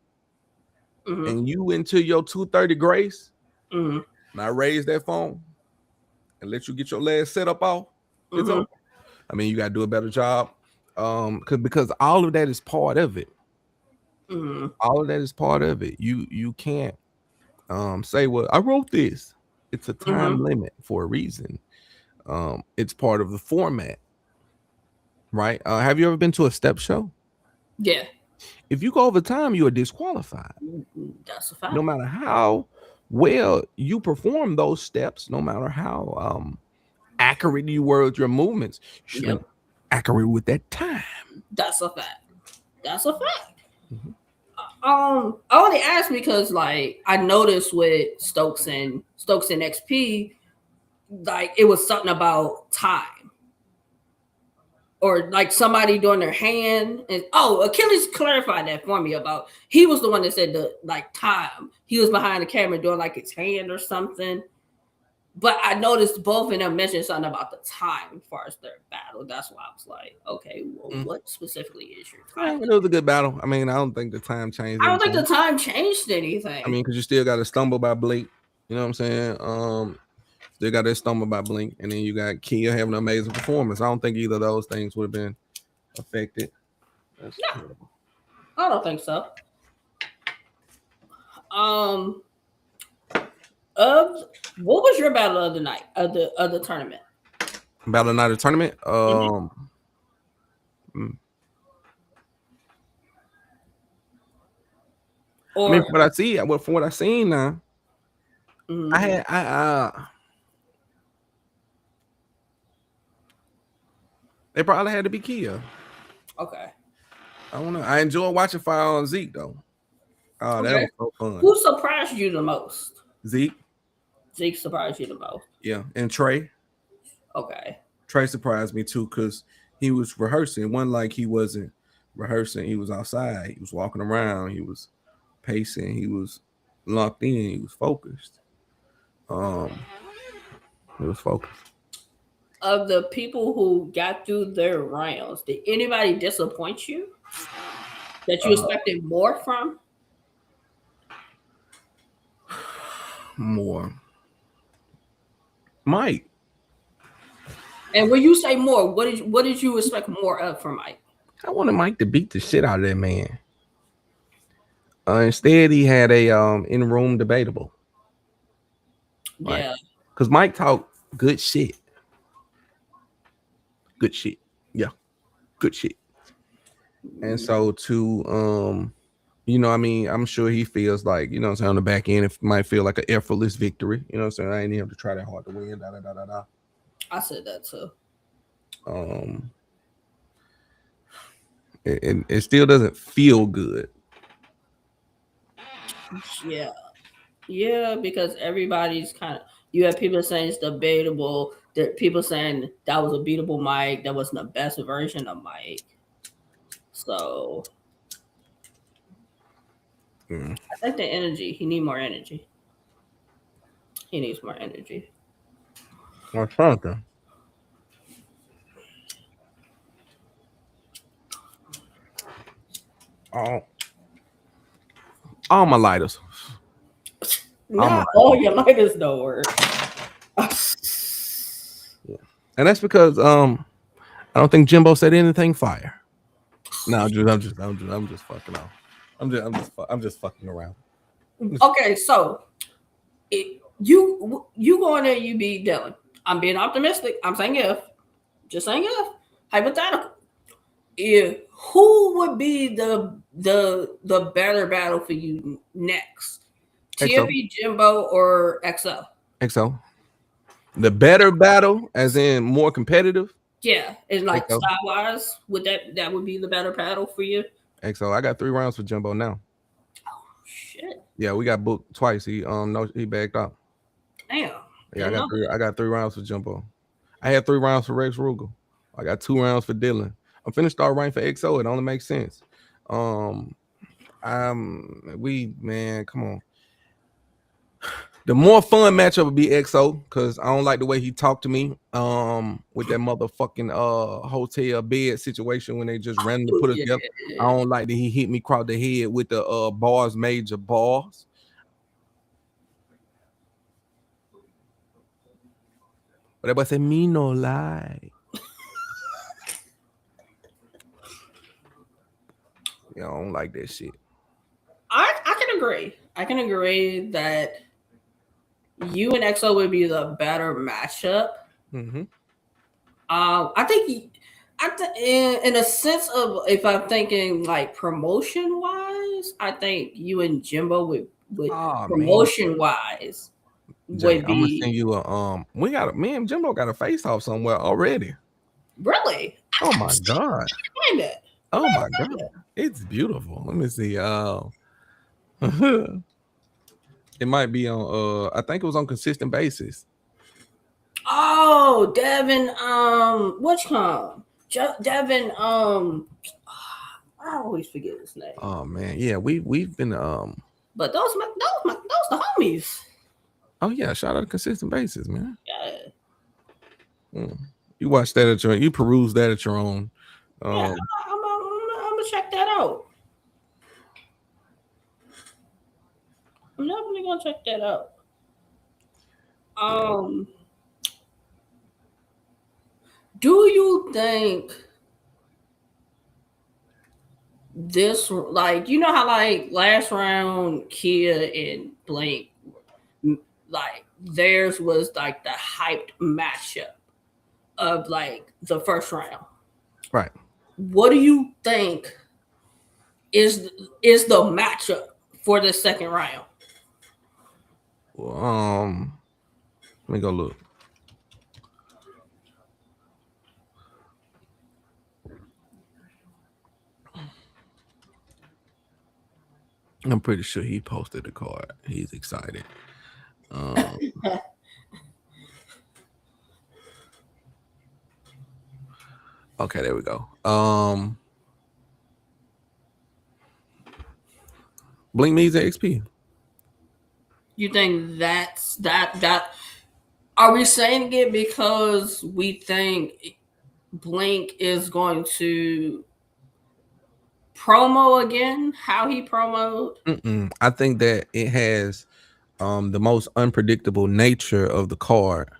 Speaker 2: and you into your 2:30 grace, and I raise that phone and let you get your last setup off, it's over. I mean, you got to do a better job, because all of that is part of it. All of that is part of it. You can't say, well, I wrote this. It's a time limit for a reason. It's part of the format, right? Have you ever been to a step show?
Speaker 1: Yeah.
Speaker 2: If you go over time, you are disqualified.
Speaker 1: That's a fact.
Speaker 2: No matter how well you perform those steps, no matter how accurate you were with your movements, you should be accurate with that time.
Speaker 1: That's a fact. I only asked because, like, I noticed with Stokes and XP, like, it was something about time, or like somebody doing their hand. And Achilles clarified that for me about, he was the one that said the like time. He was behind the camera doing like his hand or something. But I noticed both of them mentioned something about the time as far as their battle. That's why I was like, okay, well, what specifically is your time?
Speaker 2: It was a good battle. I mean, I don't think the time changed.
Speaker 1: I don't think the time changed anything.
Speaker 2: I mean, because you still got to stumble by Blake. You know what I'm saying? Still got that stumble by Blink, and then you got Kia having an amazing performance. I don't think either of those things would have been affected.
Speaker 1: No, I don't think so. What was your battle of the night of the tournament?
Speaker 2: Battle of the night of the tournament. I mean, from what I see, from what I seen now, they probably had to be Kia.
Speaker 1: Okay.
Speaker 2: I don't know. I enjoy watching Fire on Zeke though. Oh, that
Speaker 1: Okay.
Speaker 2: was so fun.
Speaker 1: Who surprised you the most?
Speaker 2: Zeke.
Speaker 1: Zeke surprised you the most.
Speaker 2: Yeah, and Trey.
Speaker 1: Okay.
Speaker 2: Trey surprised me too because he was rehearsing. It wasn't like he wasn't rehearsing. He was outside. He was walking around. He was pacing. He was locked in. He was focused. He was focused.
Speaker 1: Of the people who got through their rounds, did anybody disappoint you that you expected more from?
Speaker 2: More. Mike.
Speaker 1: And when you say more, what did you expect more of from Mike?
Speaker 2: I wanted Mike to beat the shit out of that man. Instead, he had a in room debatable. Right?
Speaker 1: Yeah.
Speaker 2: Because Mike talked good shit. Good shit. Yeah. Good shit. And so to you know, I mean, I'm sure he feels like, you know what I'm saying, on the back end, it might feel like an effortless victory. You know what I'm saying? I ain't even have to try that hard to win. Da da da da da.
Speaker 1: I said that too.
Speaker 2: It still doesn't feel good.
Speaker 1: Yeah. Yeah, because everybody's kind of, you have people saying it's debatable. There are people saying that was a beatable Mike. That wasn't the best version of Mike. So I think the energy. He need more energy. He needs more energy.
Speaker 2: Or something. All my lighters.
Speaker 1: Not all your lighters don't work.
Speaker 2: Yeah. And that's because I don't think Jimbo said anything fire. No, I'm just fucking off. I'm just fucking around.
Speaker 1: Okay, so you go in there, you be Dylan. I'm being optimistic. I'm saying if, just saying if, hypothetical. If who would be the better battle for you next?
Speaker 2: XO.
Speaker 1: TFE Jimbo or XO?
Speaker 2: XO. The better battle, as in more competitive.
Speaker 1: Yeah, it's like
Speaker 2: XO.
Speaker 1: style wise, would that would be the better battle for you?
Speaker 2: XO. I got 3 rounds for Jimbo now.
Speaker 1: Oh shit!
Speaker 2: Yeah, we got booked twice. He no, he backed out.
Speaker 1: Damn.
Speaker 2: Yeah, I got 3 rounds for Jimbo. I had 3 rounds for Rex Rugal. I got 2 rounds for Dylan. I'm finished start running for XO. It only makes sense. Man, come on. The more fun matchup would be XO because I don't like the way he talked to me with that motherfucking hotel bed situation when they just randomly put us together. I don't like that he hit me across the head with the bars major bars. But everybody said me no lie. Yeah, I don't like that shit.
Speaker 1: I can agree. I can agree that you and XO would be the better matchup.
Speaker 2: Mm-hmm.
Speaker 1: I think in a sense of, if I'm thinking like promotion wise, I think you and Jimbo would promotion wise
Speaker 2: Jay,
Speaker 1: would
Speaker 2: I'm gonna
Speaker 1: be.
Speaker 2: send you a me and Jimbo got a face off somewhere already.
Speaker 1: Really?
Speaker 2: Oh my god.
Speaker 1: That.
Speaker 2: Oh my god. It's beautiful. Let me see. It might be on I think it was on consistent basis.
Speaker 1: Oh, Devin, what's come? Devin, I always forget his name.
Speaker 2: Oh man, yeah, we've been
Speaker 1: But those the homies.
Speaker 2: Oh yeah, shout out to consistent basis, man.
Speaker 1: Yeah.
Speaker 2: You watch that at your you peruse that at your own.
Speaker 1: Yeah, I'm gonna check that out. I'm definitely gonna check that out. Do you think this, like, you know how like last round Kia and Blake, like theirs was like the hyped matchup of like the first round.
Speaker 2: Right.
Speaker 1: What do you think is the matchup for the second round?
Speaker 2: Well, let me go look. I'm pretty sure he posted the card. He's excited. Okay, there we go. Blink Me's XP.
Speaker 1: You think that are we saying it because we think Blink is going to promo again how he promoted?
Speaker 2: I think that it has the most unpredictable nature of the card,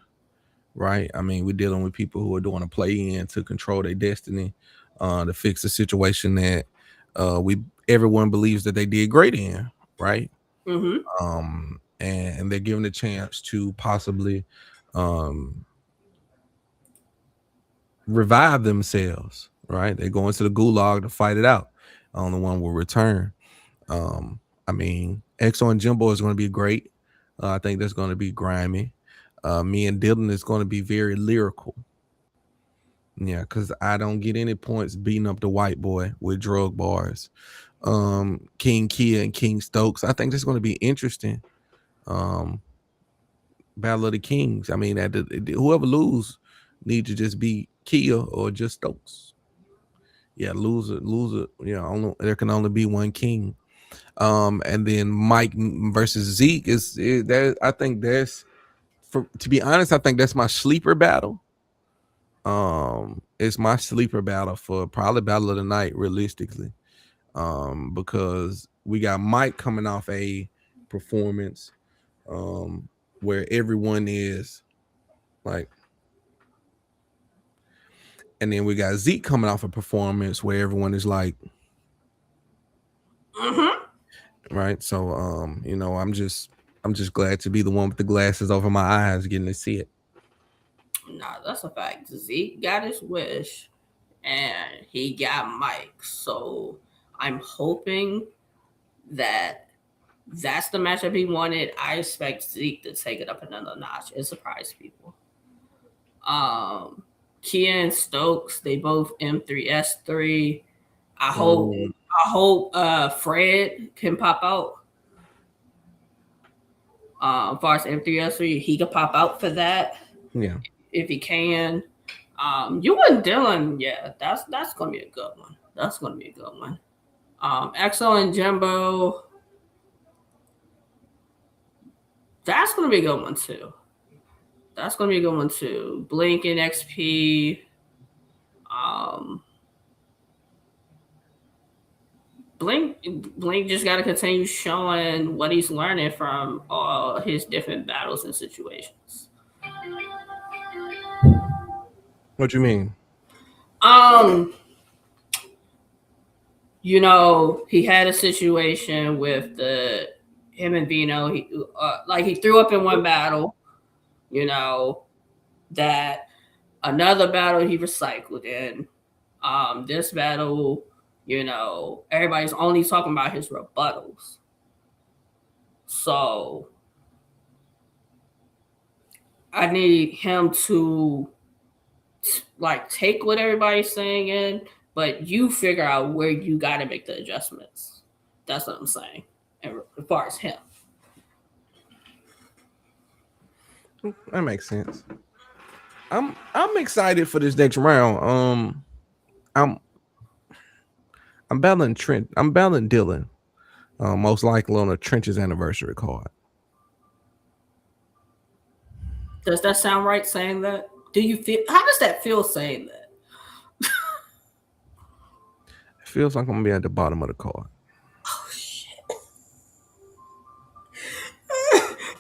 Speaker 2: right? I mean, we're dealing with people who are doing a play-in to control their destiny, to fix a situation that everyone believes that they did great in, right? And they're given a chance to possibly revive themselves, right? They go into the gulag to fight it out. Only one will return. I mean, EXO and Jimbo is going to be great. I think that's going to be grimy. Me and Dylan is going to be very lyrical. Yeah, because I don't get any points beating up the white boy with drug bars. King Kia and King Stokes. I think that's going to be interesting. Battle of the Kings. I mean, whoever lose need to just be Kia or just Stokes. Yeah, loser. Yeah, there can only be one king. And then Mike versus Zeke that. I think to be honest, I think that's my sleeper battle. It's my sleeper battle for probably battle of the night, realistically. Because we got Mike coming off a performance where everyone is like, and then we got Zeke coming off a performance where everyone is like, right. So I'm just glad to be the one with the glasses over my eyes, getting to see it.
Speaker 1: Nah, that's a fact. Zeke got his wish, and he got Mike. So I'm hoping that that's the matchup he wanted. I expect Zeke to take it up another notch and surprise people. Kia and Stokes, they both M3S3. I hope Fred can pop out. As far as M3S3, he can pop out for that.
Speaker 2: Yeah.
Speaker 1: If he can. You and Dylan, yeah, that's gonna be a good one. That's gonna be a good one. EXO and Jimbo, that's gonna be a good one too. That's gonna be a good one too. Blink and XP. Blink just got to continue showing what he's learning from all his different battles and situations.
Speaker 2: What you mean?
Speaker 1: He had a situation with him and Vino. He threw up in one battle. That another battle he recycled in. This battle, everybody's only talking about his rebuttals. So I need him to take what everybody's saying in, but you figure out where you got to make the adjustments. That's what I'm saying. As far as him,
Speaker 2: that makes sense. I'm excited for this next round. I'm battling Trent. I'm battling Dylan. Most likely on a Trench's anniversary card.
Speaker 1: Does that sound right saying that? Do you feel? How does that feel saying that?
Speaker 2: It feels like I'm gonna be at the bottom of the card.
Speaker 1: Oh shit!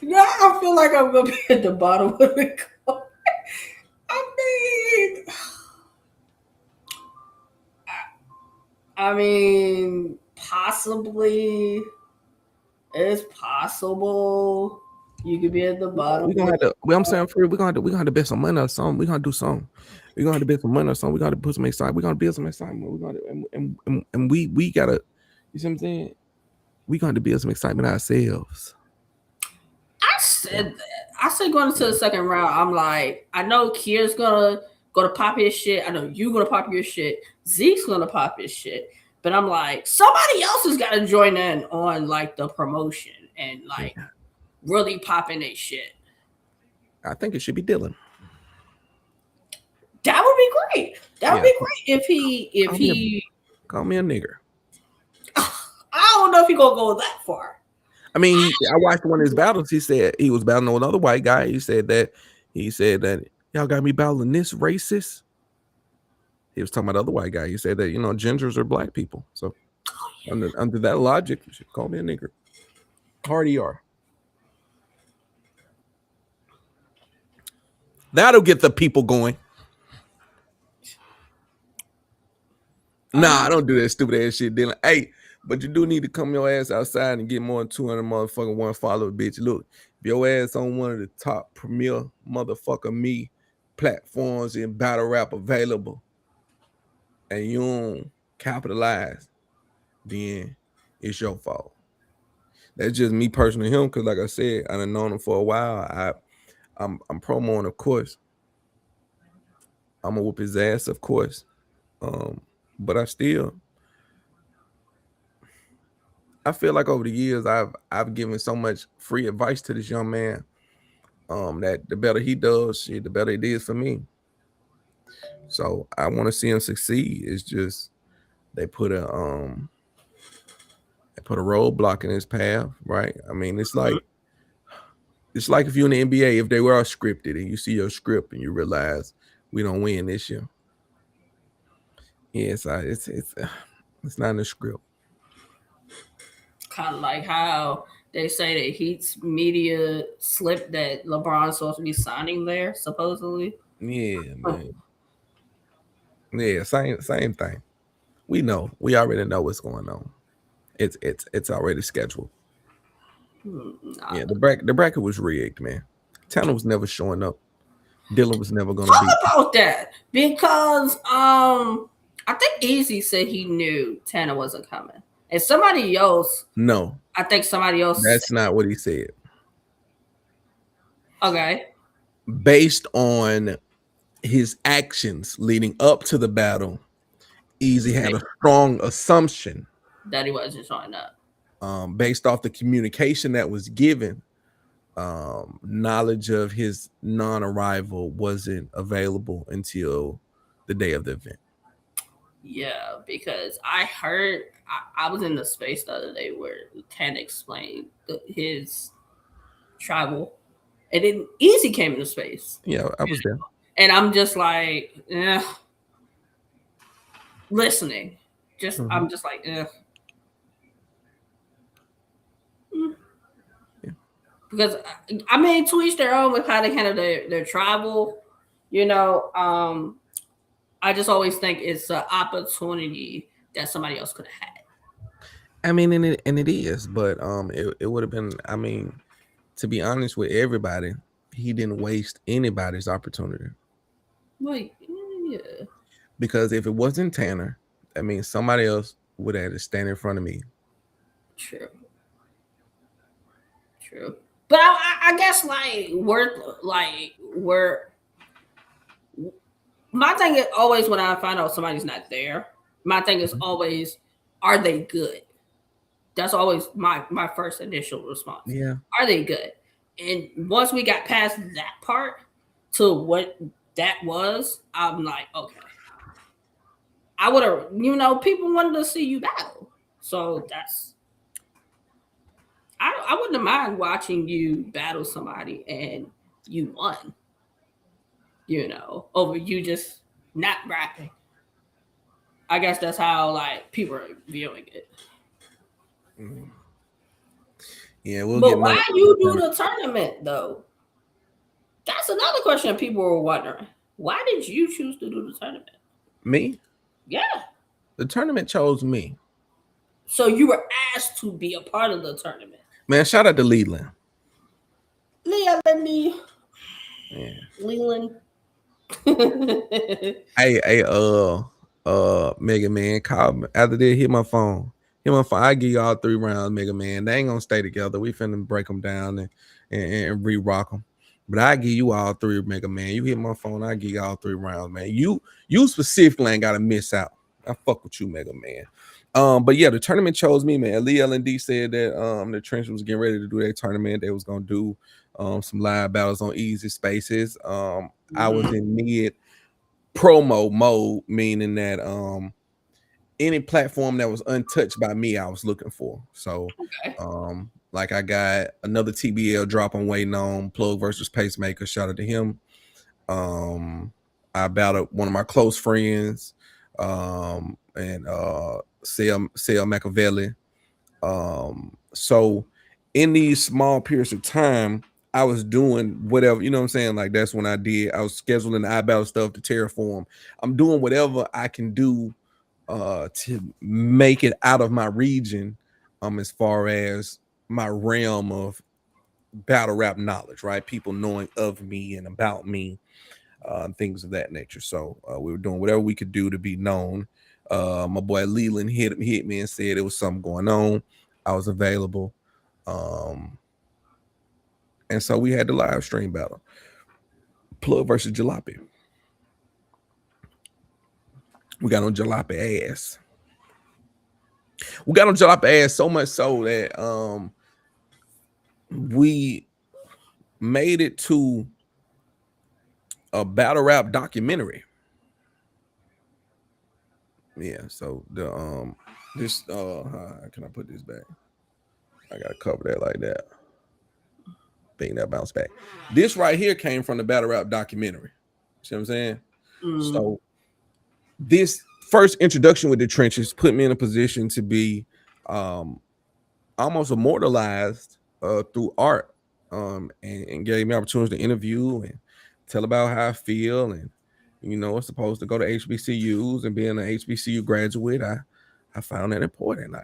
Speaker 1: Now I feel like I'm gonna be at the bottom of the card. I mean, possibly. It's possible you could be at the bottom.
Speaker 2: We're gonna have to. I'm saying for we're gonna have to bet some money or something. We're gonna do something. We're gonna have to bet some money or something. We gotta put some excitement. We're gonna build some excitement. We're gonna and we gotta. You see what I'm saying? We gonna have to build some excitement ourselves.
Speaker 1: I said that. I said going into the second round, I'm like, I know Kia's gonna pop his shit. I know you're gonna pop your shit. Zeke's gonna pop his shit. But I'm like, somebody else has got to join in on like the promotion and like really popping their shit.
Speaker 2: I think it should be Dylan.
Speaker 1: That would be great. That would be great if he
Speaker 2: call me a nigger.
Speaker 1: I don't know if he gonna go that far.
Speaker 2: I mean, I watched one of his battles. He said he was battling another white guy. He said that y'all got me battling this racist. He was talking about the other white guy. He said that, you know, gingers are black people. So under that logic, you should call me a nigger. Hard ER. That'll get the people going. Nah, I don't do that stupid ass shit, Dylan. Hey, but you do need to come your ass outside and get more than 200 motherfucking one follower, bitch. Look, if your ass on one of the top premier motherfucker me platforms in battle rap available and you don't capitalize, then it's your fault. That's just me personally him, because like I said, I done known him for a while. I'm promoting, of course. I'm gonna whoop his ass, of course. But I feel like over the years I've given so much free advice to this young man, that the better he does, the better it is for me. So I want to see him succeed. It's just they put a roadblock in his path, right? I mean, it's like if you're in the NBA, if they were all scripted and you see your script and you realize we don't win this year. Yeah, it's not in the script.
Speaker 1: Kind of like how they say that Heat's media slip that LeBron's supposed to be signing there, supposedly.
Speaker 2: Yeah, man. Yeah, same thing. We already know what's going on. It's already scheduled. Yeah, the bracket was rigged, man. Tanner was never showing up. Dylan was never gonna
Speaker 1: talk about that, because I think Easy said he knew Tanner wasn't coming, and somebody else.
Speaker 2: No,
Speaker 1: I think somebody else.
Speaker 2: That's not what he said.
Speaker 1: Okay.
Speaker 2: Based on his actions leading up to the battle, Easy had a strong assumption
Speaker 1: that he wasn't showing up.
Speaker 2: Based off the communication that was given, knowledge of his non-arrival wasn't available until the day of the event.
Speaker 1: Yeah, because I heard I was in the space the other day where Tanner explained his travel, and then Easy came into space.
Speaker 2: Yeah, I was there,
Speaker 1: and I'm just like, listening. I'm just like, because I mean, to each their own with how they handle their travel. You know, I just always think it's an opportunity that somebody else could have had.
Speaker 2: I mean, and it is, but it would have been. I mean, to be honest with everybody, he didn't waste anybody's opportunity.
Speaker 1: Like, yeah.
Speaker 2: Because if it wasn't Tanner, I mean, somebody else would have had to stand in front of me.
Speaker 1: True. But I guess we're my thing is always when I find out somebody's not there, my thing is always, are they good? That's always my first initial response.
Speaker 2: Yeah.
Speaker 1: Are they good? And once we got past that part to what that was, I'm like, okay. I would have, people wanted to see you battle. So that's, I wouldn't have mind watching you battle somebody and you won. Over you just not rapping. I guess that's how people are viewing it.
Speaker 2: Mm-hmm. Yeah,
Speaker 1: but why you do the tournament though? That's another question people were wondering. Why did you choose to do the tournament?
Speaker 2: Me?
Speaker 1: Yeah.
Speaker 2: The tournament chose me.
Speaker 1: So you were asked to be a part of the tournament.
Speaker 2: Man, shout out to Leland.
Speaker 1: Leland.
Speaker 2: Hey, Mega Man, call me after they hit my phone. I give you all 3 rounds, Mega Man. They ain't gonna stay together. We finna break them down and re-rock them. But I give you all 3, Mega Man. You hit my phone, I give you all 3 rounds, man. You specifically ain't gotta miss out. I fuck with you, Mega Man. But yeah, the tournament chose me, man. Lee L&D said that the Trench was getting ready to do their tournament. They was gonna do some live battles on easy spaces. I was in mid promo mode, meaning that any platform that was untouched by me, I was looking for. So
Speaker 1: Okay.
Speaker 2: like I got another TBL drop I'm waiting on, Plugg versus Pacemaker. Shout out to him. I battled one of my close friends, and Sale Machiavelli. So in these small periods of time, I was doing whatever, you know what I'm saying? Like that's when I was scheduling the iBattle stuff to Terraform. I'm doing whatever I can do to make it out of my region, as far as my realm of battle rap knowledge, right? People knowing of me and about me, things of that nature. So we were doing whatever we could do to be known. My boy Leland hit me and said it was something going on. I was available. And so we had the live stream battle. Plugg versus Jalopy. We got on Jalopy ass. We got on Jalopy ass so much so that we made it to a battle rap documentary. Yeah, so the this how can I put this back? I gotta cover that like that. Thing that bounced back. This right here came from the battle rap documentary. See what I'm saying? So this first introduction with the trenches put me in a position to be almost immortalized through art, and gave me opportunities to interview and tell about how I feel, and it's supposed to go to HBCUs, and being an HBCU graduate, I found that important.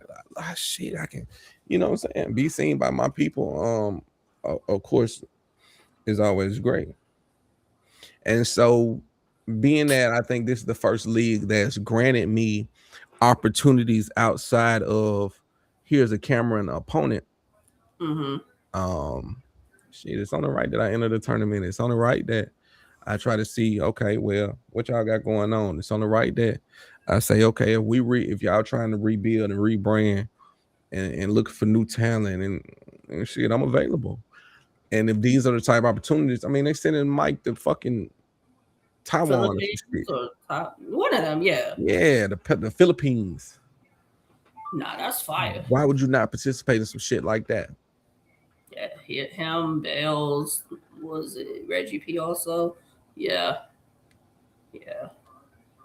Speaker 2: Shit, I can, what I'm saying, be seen by my people. Of course, is always great. And so, being that I think this is the first league that's granted me opportunities outside of here's a camera and an opponent. Shit, it's on the right that I enter the tournament. It's on the right that I try to see, okay, well, what y'all got going on? It's on the right that I say, okay, if y'all trying to rebuild and rebrand and look for new talent and shit, I'm available. And if these are the type of opportunities, I mean, they sending Mike to fucking Taiwan or some shit.
Speaker 1: One of them, yeah.
Speaker 2: Yeah, the Philippines.
Speaker 1: Nah, that's fire.
Speaker 2: Why would you not participate in some shit like that?
Speaker 1: Yeah, him, Bells, was it Reggie P also? Yeah. Yeah.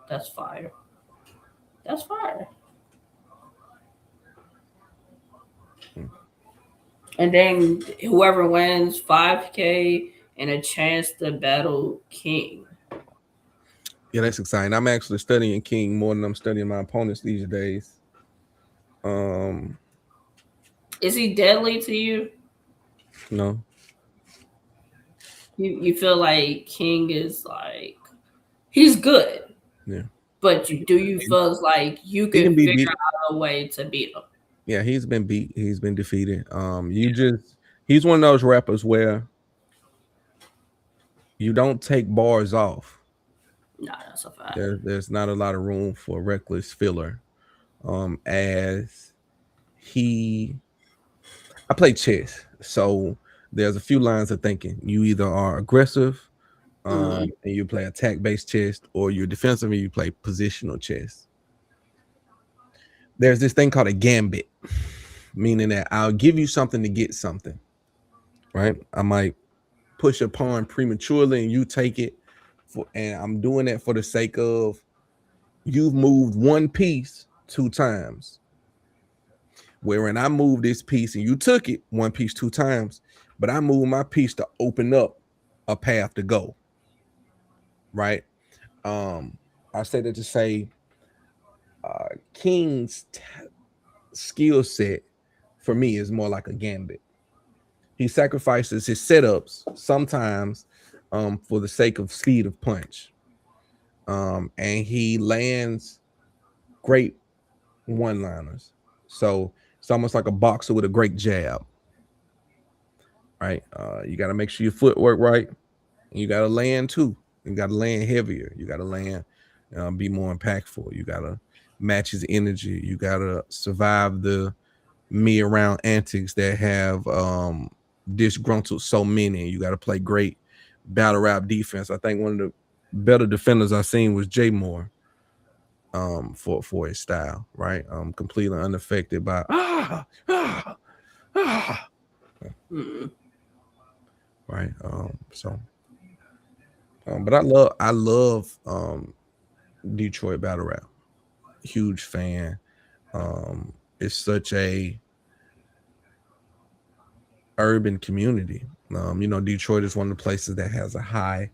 Speaker 1: That's fire. That's fire. And then whoever wins 5K and a chance to battle King.
Speaker 2: Yeah, that's exciting. I'm actually studying King more than I'm studying my opponents these days.
Speaker 1: Is he deadly to you?
Speaker 2: No.
Speaker 1: You feel like King is like he's good.
Speaker 2: Yeah.
Speaker 1: But do you feel like you can figure out a way to beat him?
Speaker 2: Yeah, he's been beat. He's been defeated. He's one of those rappers where you don't take bars off.
Speaker 1: Nah, that's a fact.
Speaker 2: There's not a lot of room for reckless filler. As I play chess, so there's a few lines of thinking. You either are aggressive, and you play attack-based chess, or you're defensive and you play positional chess. There's this thing called a gambit, meaning that I'll give you something to get something, right? I might push a pawn prematurely and you take it, and I'm doing that for the sake of you've moved one piece 2 times. Wherein I moved this piece and you took it one piece 2 times, but I moved my piece to open up a path to go. Right? I say that to say King's skill set for me is more like a gambit. He sacrifices his setups sometimes for the sake of speed of punch. And he lands great one-liners. So it's almost like a boxer with a great jab. Right? You got to make sure your footwork right. And you got to land too. You got to land heavier. You got to land, be more impactful. You got to match his energy. You gotta survive the me around antics that have disgruntled so many. You gotta play great battle rap defense. I think one of the better defenders I've seen was Jay Moore. For his style, right? Completely unaffected by right. But I love Detroit battle rap. Huge fan. It's such a urban community. Detroit is one of the places that has a high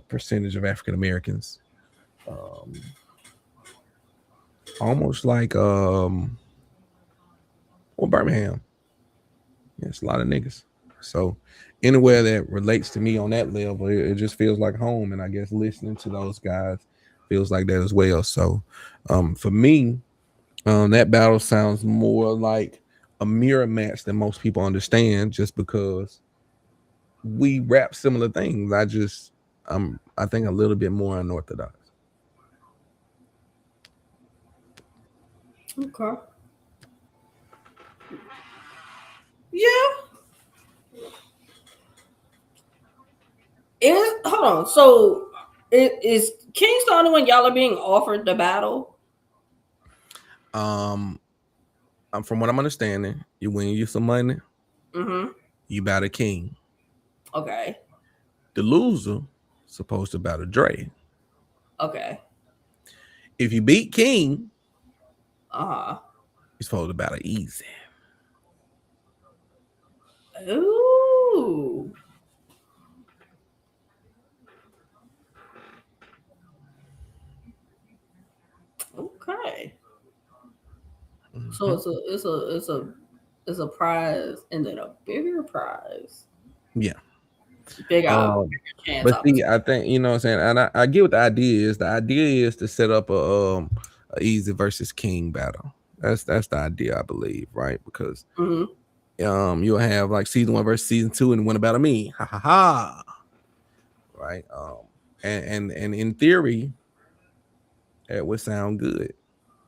Speaker 2: percentage of African Americans. Almost like Birmingham. Yeah, it's a lot of niggas. So anywhere that relates to me on that level, it just feels like home. And I guess listening to those guys feels like that as well. So for me, that battle sounds more like a mirror match than most people understand, just because we rap similar things. I think a little bit more unorthodox.
Speaker 1: Okay. Yeah. Hold on. So is King's the only one y'all are being offered the battle?
Speaker 2: From what I'm understanding, you win you some money. You battle King.
Speaker 1: Okay.
Speaker 2: The loser supposed to battle Dre.
Speaker 1: Okay.
Speaker 2: If you beat King,
Speaker 1: you're
Speaker 2: supposed to battle Easy.
Speaker 1: Ooh. Okay. So it's a prize and then a bigger prize.
Speaker 2: Yeah.
Speaker 1: Bigger
Speaker 2: chance. But see, I think what I'm saying, and I get what the idea is. The idea is to set up a Easy versus King battle. That's the idea, I believe, right? Because you'll have like season 1 versus season 2 and win about me. Ha ha ha. Right. And in theory, it would sound good.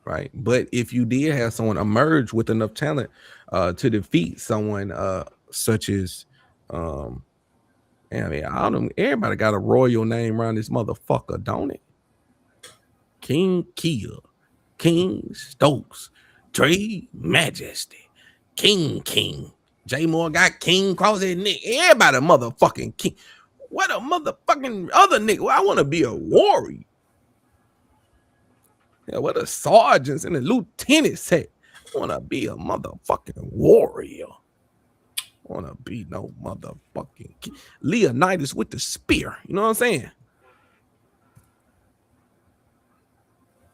Speaker 2: Right. But if you did have someone emerge with enough talent to defeat someone such as I mean, I don't know, everybody got a royal name around this motherfucker, don't it? King Kia, King Stokes, Dre Majesty, King. J Moore got King cross his neck. Everybody motherfucking king. What a motherfucking other nigga. Well, I want to be a warrior. Yeah, what a sergeants and the lieutenants say. I want to be a motherfucking warrior. I want to be no motherfucking king. Leonidas with the spear. You know what I'm saying?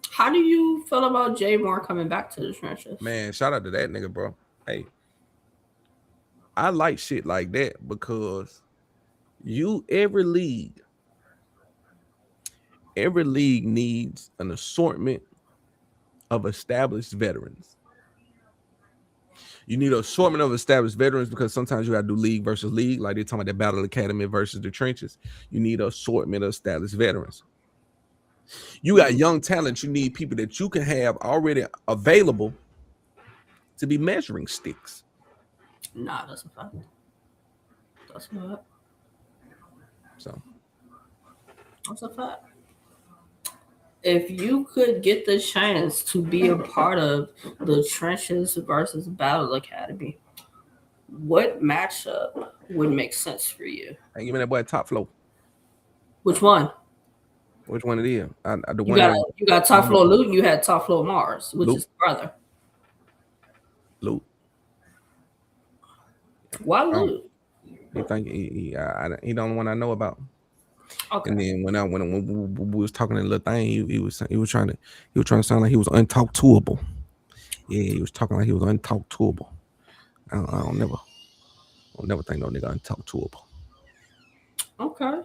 Speaker 1: How do you feel about Jay Moore coming back to the trenches?
Speaker 2: Man, shout out to that nigga, bro. Hey, I like shit like that because every league needs an assortment of established veterans. You need an assortment of established veterans because sometimes you got to do league versus league, like they're talking about the Battle Academy versus the trenches. You need an assortment of established veterans. You got young talent. You need people that you can have already available to be measuring sticks.
Speaker 1: Nah, that's a fact. That's not.
Speaker 2: So
Speaker 1: that's a fact. If you could get the chance to be a part of the trenches versus Battle Academy, what matchup would make sense for you?
Speaker 2: Hey, give me that boy Top Flow.
Speaker 1: Which one?
Speaker 2: Which one it is?
Speaker 1: You got Top Flow Luke and you had Top Flow Mars, which is brother.
Speaker 2: Luke.
Speaker 1: Why Luke?
Speaker 2: You think he the only one I know about.
Speaker 1: Okay.
Speaker 2: And then when we was talking that little thing, he was trying to sound like he was untalk toable. Yeah, he was talking like he was untalk toable. I don't never think no nigga untalk toable.
Speaker 1: Okay.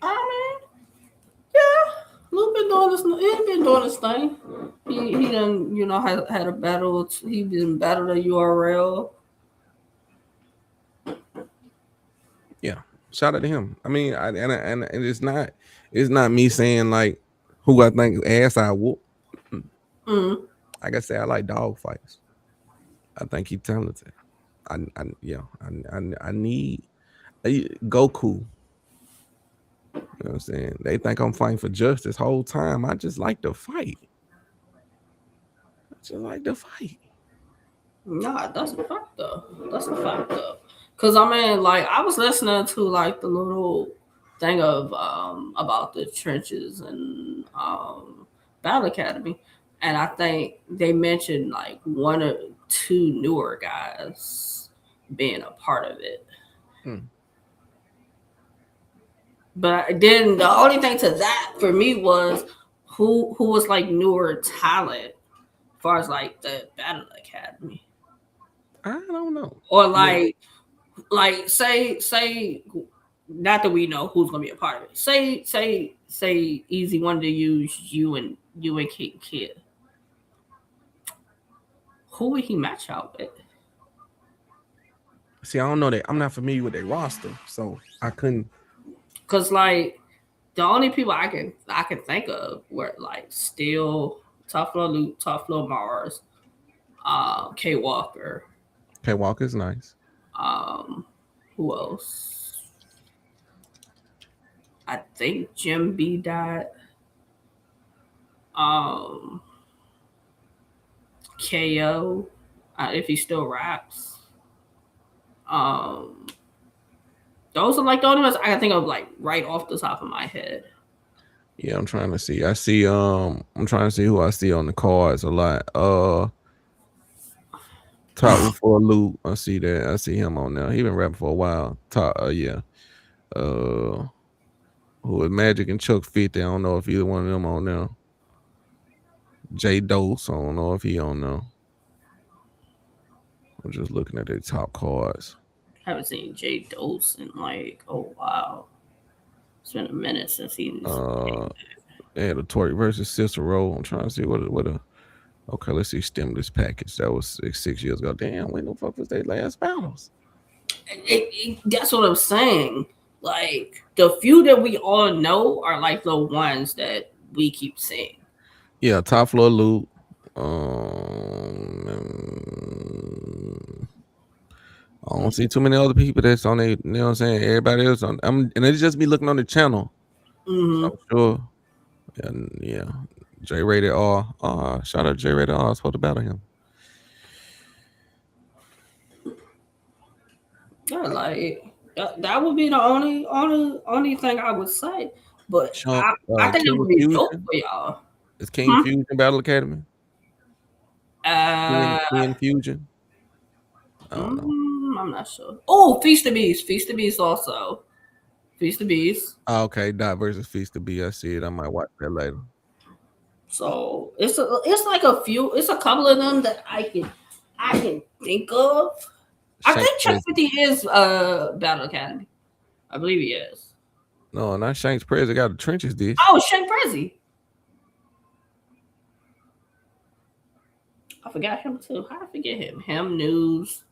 Speaker 1: I mean, yeah, Luke been doing this. He been doing this thing. He done had a battle. He been battled a URL.
Speaker 2: Yeah, shout out to him. I mean, and it's not me saying like Who I think ass I whoop.
Speaker 1: Mm.
Speaker 2: Like I said, I like dog fights. I think he's talented. I need Goku. You know what I'm saying? They think I'm fighting for justice whole time. I just like to fight. I just like to fight.
Speaker 1: Nah, that's a fact though. That's a fact though. Cause I mean, like I was listening to like the little thing of about the trenches and Battle Academy, and I think they mentioned like one or two newer guys being a part of it.
Speaker 2: Hmm.
Speaker 1: But then the only thing to that for me was who was like newer talent as far as like the Battle Academy.
Speaker 2: I don't know.
Speaker 1: Or
Speaker 2: Yeah.
Speaker 1: like say not that we know who's gonna be a part of it. Say Easy wanted to use you and Kid. Who would he match out with?
Speaker 2: See, I don't know that. I'm not familiar with their roster, so I couldn't.
Speaker 1: Cause like the only people I can think of were like Steel, Tough Flow Luke, Tough Flow Mars, K Walker.
Speaker 2: K Walker's nice.
Speaker 1: Who else? I think Jim B died. Um, KO, if he still raps. Um, those are like the only ones I can think of like right off the top of my head.
Speaker 2: Yeah, I'm trying to see. I'm trying to see who I see on the cards a lot. Top for a loop. I see that. I see him on there. He been rapping for a while. Yeah. Uh, who is Magic and Chuck 50? I don't know if either one of them on there. J Dose. I don't know if he on there. I'm just looking at their top cards.
Speaker 1: I haven't seen J Dose in like, oh wow, it's been a minute since he's.
Speaker 2: They had a Torque versus Cicero. I'm trying to see what a. Okay, let's see stimulus package. That was 6 years ago. Damn, when the fuck was their last battles?
Speaker 1: That's what I'm saying. Like the few that we all know are like the ones that we keep seeing.
Speaker 2: Yeah, top floor loot. I don't see too many other people that's on there. You know what I'm saying? Everybody else on. And they just be looking on the channel.
Speaker 1: Mm-hmm.
Speaker 2: So I'm sure. And yeah, J Rated R. Shout out J Rated R. I was supposed to battle him.
Speaker 1: Yeah, like that would be the only thing I would say. But I think it
Speaker 2: King
Speaker 1: would be
Speaker 2: Fusion.
Speaker 1: dope for y'all.
Speaker 2: Is King Fusion Battle Academy?
Speaker 1: Uh,
Speaker 2: King Fusion. I don't know.
Speaker 1: I'm not sure. Oh, Feast of Beast. Feast of Beast also. Feast of Beast.
Speaker 2: Okay, Dot versus Feast of B. I see it. I might watch that later.
Speaker 1: So it's like a few. It's a couple of them that I can think of. I think Chuck 50 is Battle Academy. I believe he is.
Speaker 2: No, not Shanks Prez. They got the trenches dish.
Speaker 1: Oh, Shank Prezi. I forgot him too. How did I forget him? Him News.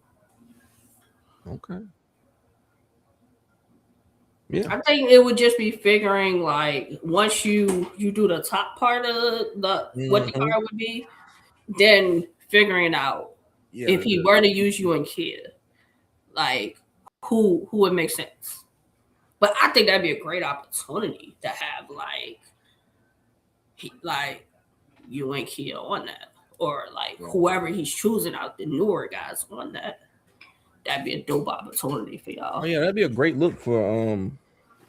Speaker 2: Okay. Yeah.
Speaker 1: I think it would just be figuring like once you do the top part of the what the card would be, then figuring out if he were to use you and Kid, like who would make sense. But I think that'd be a great opportunity to have like you and Kid on that, or like whoever he's choosing out the newer guys on that. That'd be a dope opportunity for y'all.
Speaker 2: Oh yeah, that'd be a great look for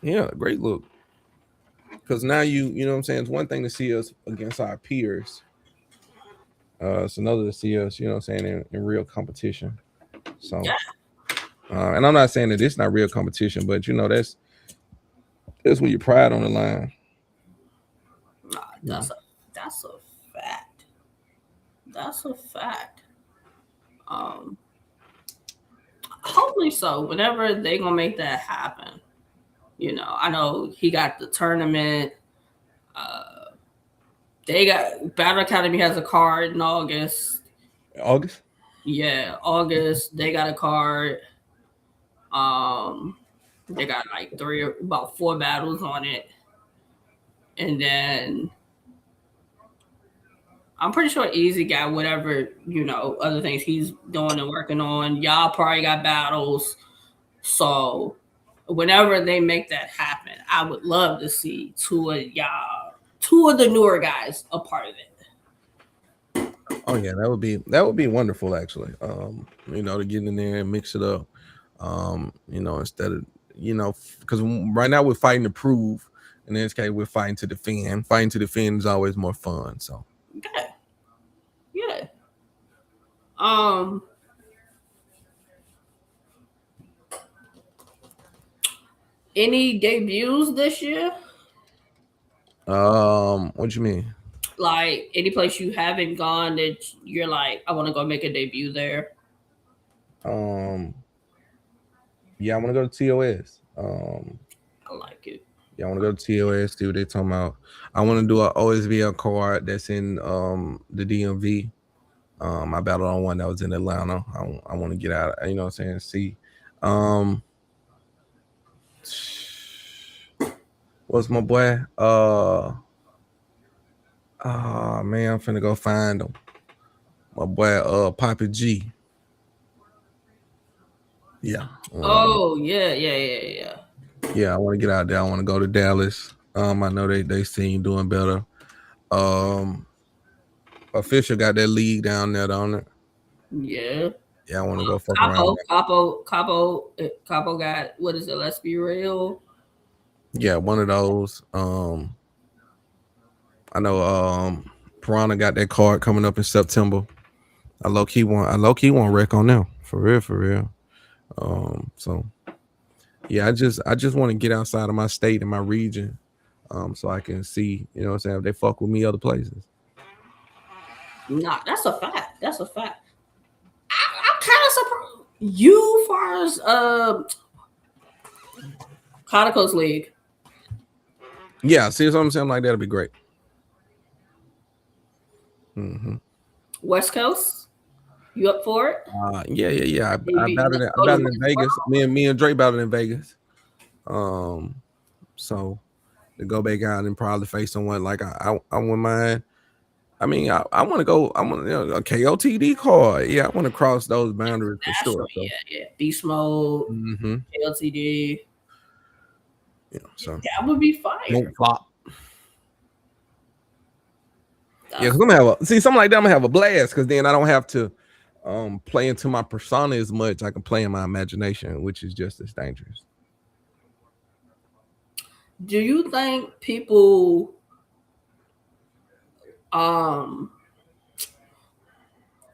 Speaker 2: yeah, great look. Because now you know what I'm saying, it's one thing to see us against our peers. It's another to see us, you know what I'm saying, in real competition. So and I'm not saying that it's not real competition, but you know, that's when your pride on the line.
Speaker 1: Nah, that's a fact. That's a fact. Hopefully so. Whenever they gonna make that happen, you know, I know he got the tournament. They got Battle Academy has a card in August.
Speaker 2: August?
Speaker 1: Yeah, August. They got a card. They got like about 4 battles on it, and then I'm pretty sure Easy got whatever, other things he's doing and working on. Y'all probably got battles. So whenever they make that happen, I would love to see two of the newer guys a part of it.
Speaker 2: Oh yeah, that would be wonderful actually. To get in there and mix it up. Instead of because right now we're fighting to prove. In this case, we're fighting to defend. Fighting to defend is always more fun. So
Speaker 1: Yeah. Um. Any debuts this year?
Speaker 2: What you mean?
Speaker 1: Like any place you haven't gone that you're like, I want to go make a debut there.
Speaker 2: Yeah, I want to go to TOS.
Speaker 1: I like it.
Speaker 2: Yeah, I want to go to TOS. See what they talking about. I want to do a OSBL card that's in the DMV. I battled on one that was in Atlanta. I want to get out. You know what I'm saying? See. What's my boy? Man, I'm finna go find him. My boy, Poppy G. Yeah.
Speaker 1: Oh yeah.
Speaker 2: Yeah, I want to get out there. I want to go to Dallas. I know they seem doing better. Official got that league down there, don't it?
Speaker 1: Yeah.
Speaker 2: Yeah, I want to go fuck around.
Speaker 1: Capo got, what is it? Let's be real.
Speaker 2: Yeah, one of those. I know Piranha got that card coming up in September. I low key want wreck on them. For real. So yeah, I just want to get outside of my state and my region. So I can see, you know what I'm saying, if they fuck with me other places.
Speaker 1: Nah, that's a fact. I'm kind of surprised. You far as Conoco's League.
Speaker 2: Yeah, see what I'm saying? Like that'll be great.
Speaker 1: West Coast, you up for it?
Speaker 2: Yeah. I battled in Vegas. Me and Dre battled in Vegas. So to go back out and probably face someone like I wouldn't mind. I mean, I want to go. I want a KOTD card. Yeah, I want to cross those boundaries for sure. So.
Speaker 1: Yeah. Beast mode, KOTD.
Speaker 2: So
Speaker 1: that would be fire.
Speaker 2: Don't flop. Yeah, because I'm gonna have something like that. I'm gonna have a blast because then I don't have to play into my persona as much. I can play in my imagination, which is just as dangerous.
Speaker 1: Do you think people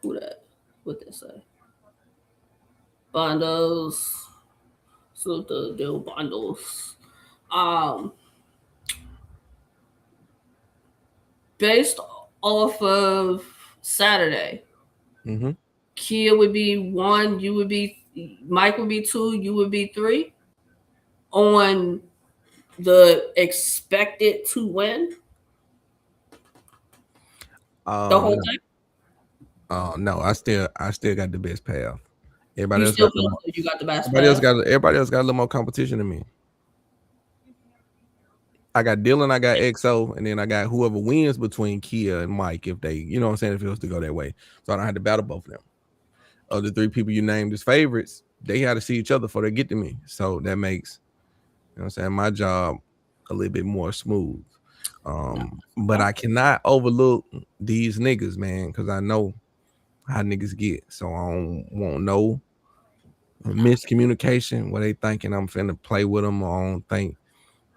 Speaker 1: what they say? Bundles. So the deal bundles. Based off of Saturday, Kia would be 1, you would be, Mike would be 2, you would be 3 on the expected to win. The whole thing.
Speaker 2: No, I still got the best path. Everybody else
Speaker 1: you got the best.
Speaker 2: Everybody else got a little more competition than me. I got Dylan, I got XO, and then I got whoever wins between Kia and Mike if they, you know what I'm saying, if it was to go that way. So I don't have to battle both of them. Of the 3 people you named as favorites, they had to see each other before they get to me. So that makes, you know what I'm saying, my job a little bit more smooth. But I cannot overlook these niggas, man, because I know how niggas get. So I don't want no miscommunication where they thinking I'm finna play with them, or I don't think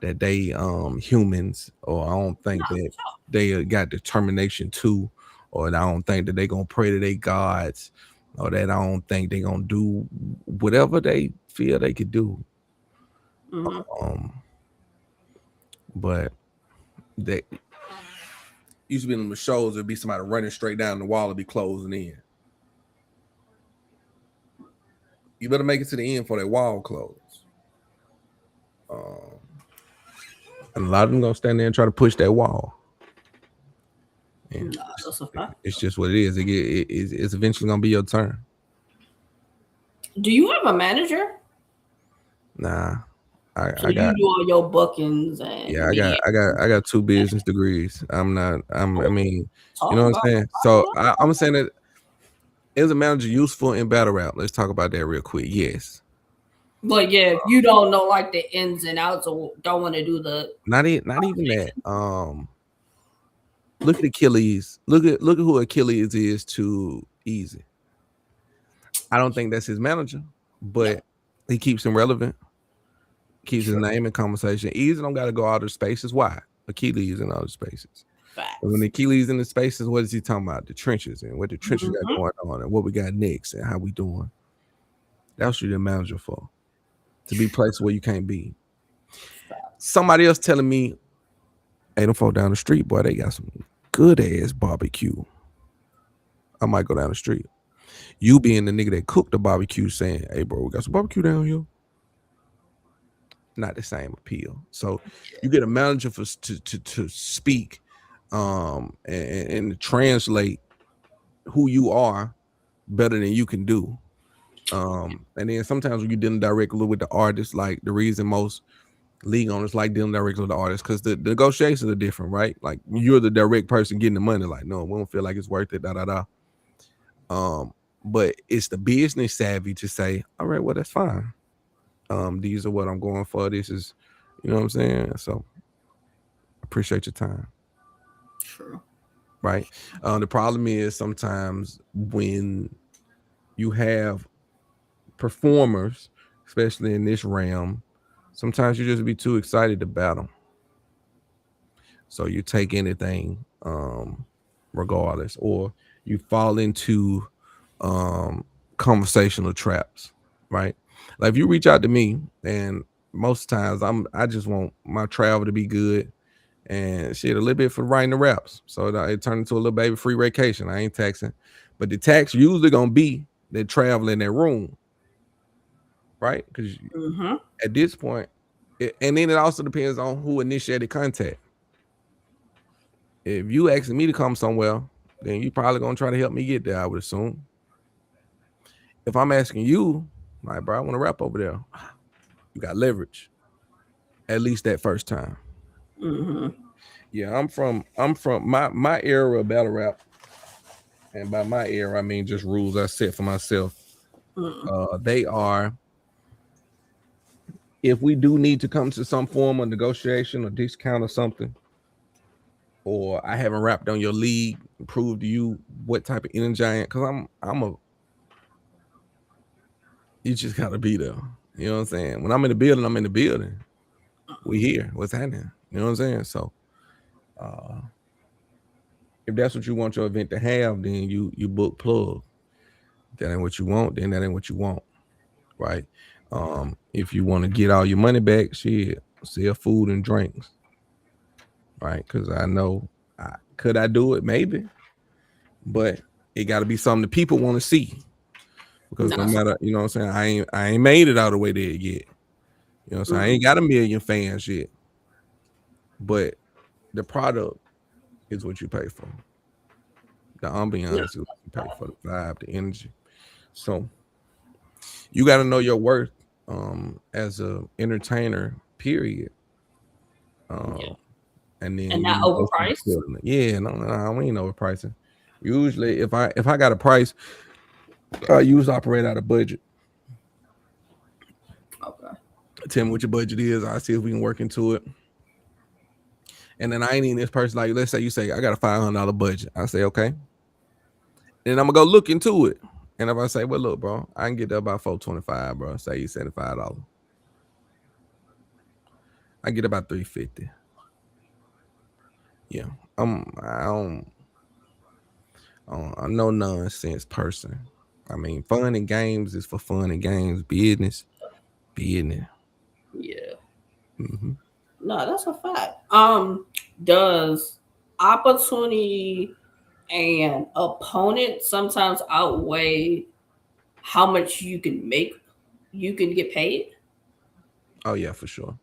Speaker 2: that they humans, or I don't think that they got determination too, or I don't think that they gonna pray to their gods, or that I don't think they gonna do whatever they feel they could do. But they used to be in the shows, there'd be somebody running straight down the wall and be closing in. You better make it to the end for that wall close. And a lot of them gonna stand there and try to push that wall. And it's just what it is. It's eventually gonna be your turn.
Speaker 1: Do you have a manager?
Speaker 2: Nah.
Speaker 1: So
Speaker 2: I
Speaker 1: you
Speaker 2: got
Speaker 1: do all your bookings and
Speaker 2: yeah,
Speaker 1: media.
Speaker 2: I got 2 business degrees. I mean, you
Speaker 1: Talk
Speaker 2: know what
Speaker 1: about
Speaker 2: I'm saying? So I'm saying that is a manager useful in battle rap? Let's talk about that real quick. Yes.
Speaker 1: But yeah, if you don't know like the ins and outs or don't want to do the
Speaker 2: Not even that. Look at Achilles. Look at who Achilles is to Easy. I don't think that's his manager, but he keeps him relevant, keeps his name in conversation. Easy don't got to go outer spaces. Why? Achilles in outer spaces. And when Achilles in the spaces, what is he talking about? The trenches and what the trenches got going on and what we got next and how we doing. That's what you're the manager for. To be placed where you can't be. Somebody else telling me, hey, them folk down the street, boy, they got some good ass barbecue. I might go down the street. You being the nigga that cooked the barbecue saying, hey, bro, we got some barbecue down here. Not the same appeal. So you get a manager to speak and to translate who you are better than you can do. And then sometimes when you're dealing directly with the artist, like the reason most league owners like dealing directly with the artist, because the negotiations are different, right? Like you're the direct person getting the money. Like, no, we don't feel like it's worth it. But it's the business savvy to say, all right, well, that's fine. These are what I'm going for. This is, you know what I'm saying? So appreciate your time.
Speaker 1: True.
Speaker 2: Right. The problem is sometimes when you have performers, especially in this realm, sometimes you just be too excited to battle. So you take anything, regardless, or you fall into conversational traps, right? Like if you reach out to me, and most times I just want my travel to be good and shit a little bit for writing the raps. So it turned into a little baby free vacation. I ain't taxing, but the tax usually gonna be the travel in that room, right? Because at this point, and then it also depends on who initiated contact. If you asking me to come somewhere, then you probably gonna try to help me get there, I would assume. If I'm asking you, like, bro, I want to rap over there, you got leverage. At least that first time. Yeah, I'm from my era of battle rap, and by my era I mean just rules I set for myself. They are, if we do need to come to some form of negotiation or discount or something, or I haven't rapped on your league, prove to you what type of energy I am, because you just gotta be there. You know what I'm saying? When I'm in the building, I'm in the building. We here. What's happening? You know what I'm saying? So if that's what you want your event to have, then you book Plugg. If that ain't what you want, then that ain't what you want. Right. If you want to get all your money back, shit, sell food and drinks. Right. Because I know could I do it? Maybe. But it gotta be something that people want to see. Because no matter, you know what I'm saying, I ain't made it all the way there yet. You know what I'm saying? I ain't got 1 million fans yet. But the product is what you pay for. The ambiance is what you pay for, the vibe, the energy. So you got to know your worth as a entertainer, period. And then
Speaker 1: not overpriced.
Speaker 2: Yeah, no, we ain't overpricing. Usually, if I got a price, I usually operate out of budget.
Speaker 1: Okay.
Speaker 2: Tell me what your budget is. I see if we can work into it. And then I ain't even this person, like, let's say you say I got a $500 budget. I say okay. And I'm gonna go look into it. And if I say, well, look, bro, I can get that about $425, bro. Say you $75. I get about $350. Yeah, I'm no nonsense person. I mean, fun and games is for fun and games. Business.
Speaker 1: Yeah. No, that's a fact. Does opportunity and opponent sometimes outweigh how much you can make? You can get paid.
Speaker 2: Oh yeah, for sure.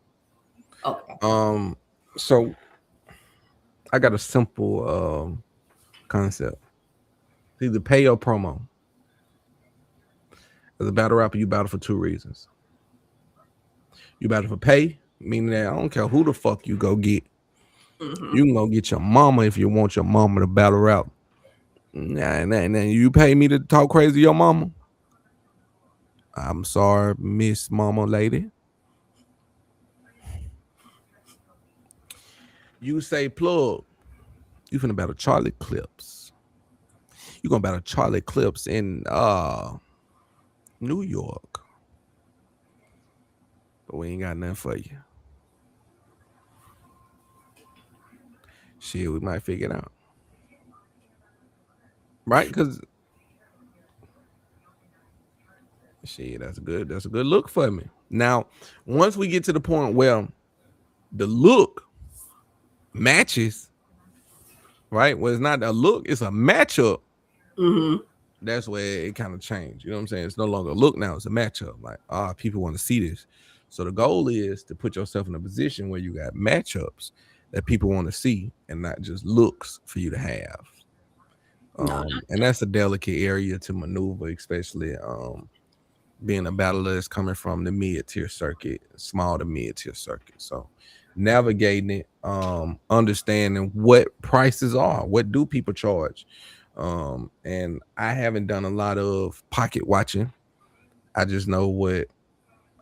Speaker 1: Okay.
Speaker 2: So I got a simple concept. It's either pay or promo. As a battle rapper, you battle for 2 reasons. You battle for pay, meaning that I don't care who the fuck you go get.
Speaker 1: Mm-hmm.
Speaker 2: You can go get your mama if you want your mama to battle out. Nah, you pay me to talk crazy to your mama? I'm sorry, Miss Mama Lady. You say Plugg. You finna battle Charlie Clips. You gonna battle Charlie Clips in New York. But we ain't got nothing for you. Shit, we might figure it out. Right? Cause shit, that's a good look for me. Now, once we get to the point where the look matches, right? Well, it's not a look, it's a matchup.
Speaker 1: Mm-hmm.
Speaker 2: That's where it kind of changed. You know what I'm saying? It's no longer a look now, it's a matchup. Like, people want to see this. So the goal is to put yourself in a position where you got matchups that people want to see and not just looks for you to have. And that's a delicate area to maneuver, especially being a battler that's coming from the mid-tier circuit, small to mid-tier circuit. So navigating it, understanding what prices are, what do people charge. And I haven't done a lot of pocket watching. I just know what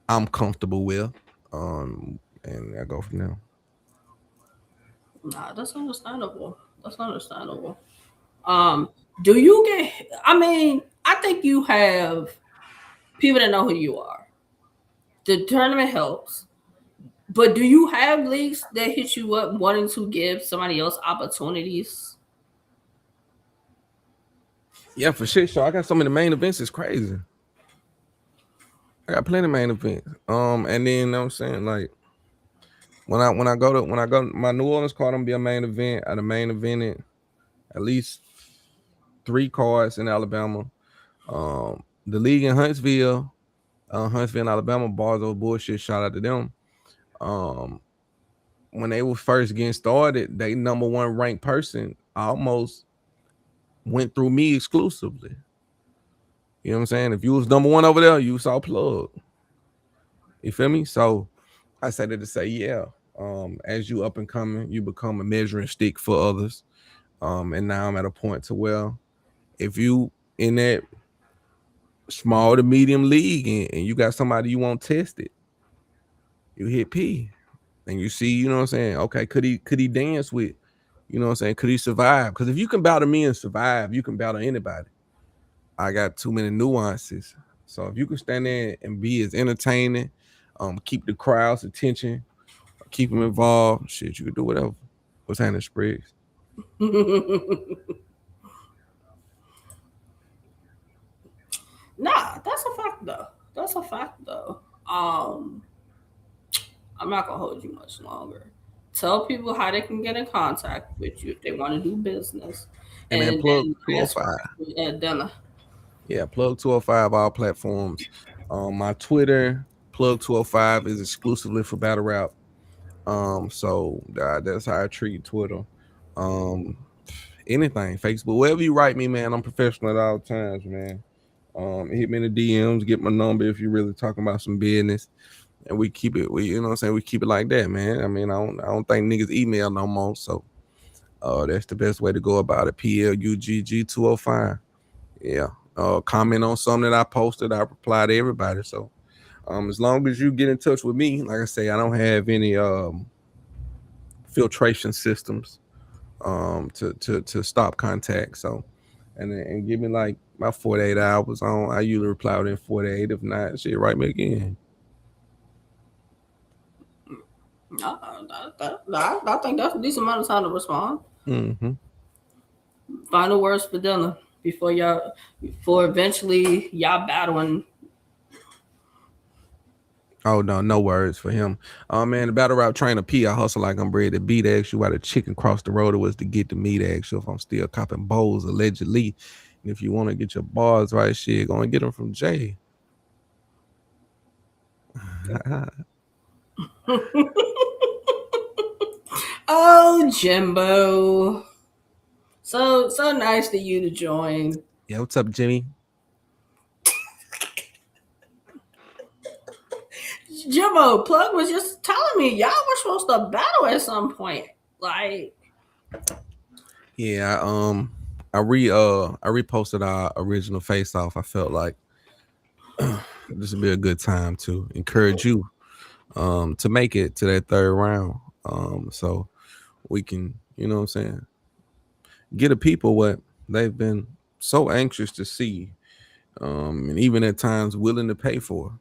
Speaker 2: I'm comfortable with. And I go from there.
Speaker 1: Nah, that's understandable. That's understandable. Do you get? I mean, I think you have people that know who you are. The tournament helps, but do you have leagues that hit you up wanting to give somebody else opportunities?
Speaker 2: Yeah, for shit show. I got so many main events. It's crazy. I got plenty of main events. And then you know what I'm saying, like when I go to my New Orleans card, I'm gonna be a main event. At a main event at least 3 cards in Alabama. The league in Huntsville, Alabama, bars over bullshit. Shout out to them. When they were first getting started, they number 1 ranked person almost went through me exclusively. You know what I'm saying? If you was number 1 over there, you saw Plugg. You feel me? So I said it to say, yeah. As you up and coming, you become a measuring stick for others. And now I'm at a point to where if you in that small to medium league and you got somebody you want tested, you hit P and you see, you know what I'm saying? Okay, could he dance with, you know what I'm saying? Could he survive? Because if you can battle me and survive, you can battle anybody. I got too many nuances. So if you can stand there and be as entertaining, keep the crowd's attention, keep them involved, shit, you can do whatever. What's happening, Spriggs?
Speaker 1: Nah, that's a fact though. That's a fact though. I'm not gonna hold you much longer. Tell people how they can get in contact with you if they want to do business,
Speaker 2: And then
Speaker 1: and
Speaker 2: Plugg
Speaker 1: then ask
Speaker 2: 205.
Speaker 1: for dinner.
Speaker 2: Yeah, Plugg 205, all platforms. My Twitter, Plugg 205, is exclusively for battle rap. So that's how I treat Twitter. Anything, Facebook, wherever you write me, man, I'm professional at all times, man. Hit me in the DMs, get my number if you're really talking about some business, and we keep it. You know what I'm saying? We keep it like that, man. I mean, I don't think niggas email no more, so that's the best way to go about it. PLUGG 205. Yeah. Comment on something that I posted, I reply to everybody. So, as long as you get in touch with me, like I say, I don't have any filtration systems to stop contact. So, and give me like about 48 hours on. I usually reply within 48. If not, shit, write me again.
Speaker 1: I think that's a decent amount of time to respond.
Speaker 2: Mm-hmm.
Speaker 1: Final words for dinner before eventually y'all battling.
Speaker 2: Oh no words for him. Man, the battle rap trainer P, I hustle like I'm ready to beat. Ask you why the chicken crossed the road was to get the meat. Ask you if I'm still copping bowls allegedly. And if you want to get your bars right, shit, go and get them from Jay.
Speaker 1: Oh, Jimbo. So nice to you to join.
Speaker 2: Yeah, what's up, Jimmy?
Speaker 1: Jimbo, Plugg was just telling me y'all were supposed to battle at some point. Like,
Speaker 2: Yeah, I reposted our original face off. I felt like this would be a good time to encourage you to make it to that third round. So we can, you know what I'm saying, get the people what they've been so anxious to see, and even at times willing to pay for.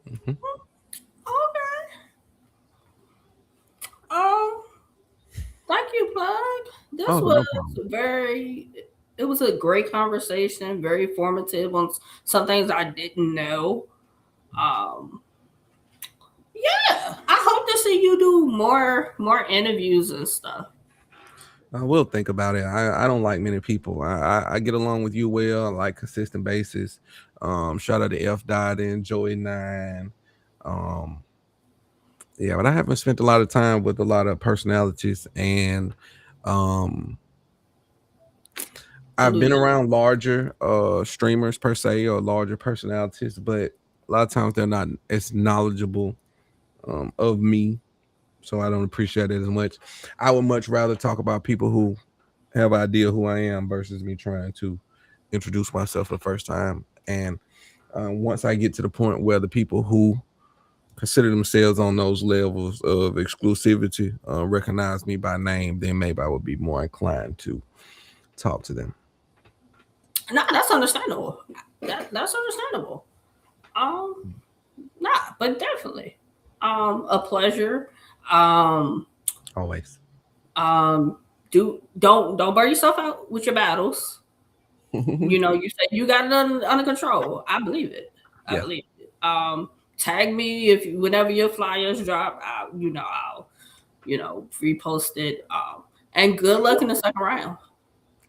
Speaker 2: Mm-hmm.
Speaker 1: okay. Um, thank you, Plugg. This
Speaker 2: Oh,
Speaker 1: was
Speaker 2: no problem.
Speaker 1: very. It was a great conversation, very formative on some things I didn't know. Um, yeah, I hope to see you do more interviews and stuff.
Speaker 2: I will think about it. I don't like many people. I get along with you well. I like consistent basis. Shout out to F Dot and Joey Nine. Um, yeah, but I haven't spent a lot of time with a lot of personalities, and um,
Speaker 1: I
Speaker 2: I've
Speaker 1: do.
Speaker 2: been around larger streamers per se or larger personalities, but a lot of times they're not as knowledgeable of me, so I don't appreciate it as much. I would much rather talk about people who have an idea who I am versus me trying to introduce myself for the first time. And once I get to the point where the people who consider themselves on those levels of exclusivity recognize me by name, then maybe I would be more inclined to talk to them.
Speaker 1: No, that's understandable. That's understandable. Um, nah, but definitely. A pleasure. Um,
Speaker 2: Always.
Speaker 1: um, don't burn yourself out with your battles. You know, you said you got it under control. I believe it. I
Speaker 2: Yeah.
Speaker 1: believe it. Tag me if whenever your flyers drop. I'll repost it. And good luck in the second round.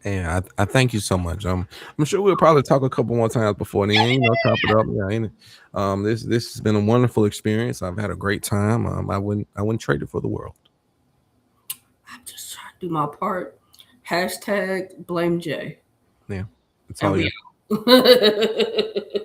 Speaker 2: And I thank you so much. I'm sure we'll probably talk a couple more times before then, chop it up. Yeah, ain't it? This has been a wonderful experience. I've had a great time. I wouldn't trade it for the world.
Speaker 1: I'm just trying to do my part. Hashtag blame Jay.
Speaker 2: Yeah. It's
Speaker 1: And
Speaker 2: all
Speaker 1: we
Speaker 2: you.
Speaker 1: out.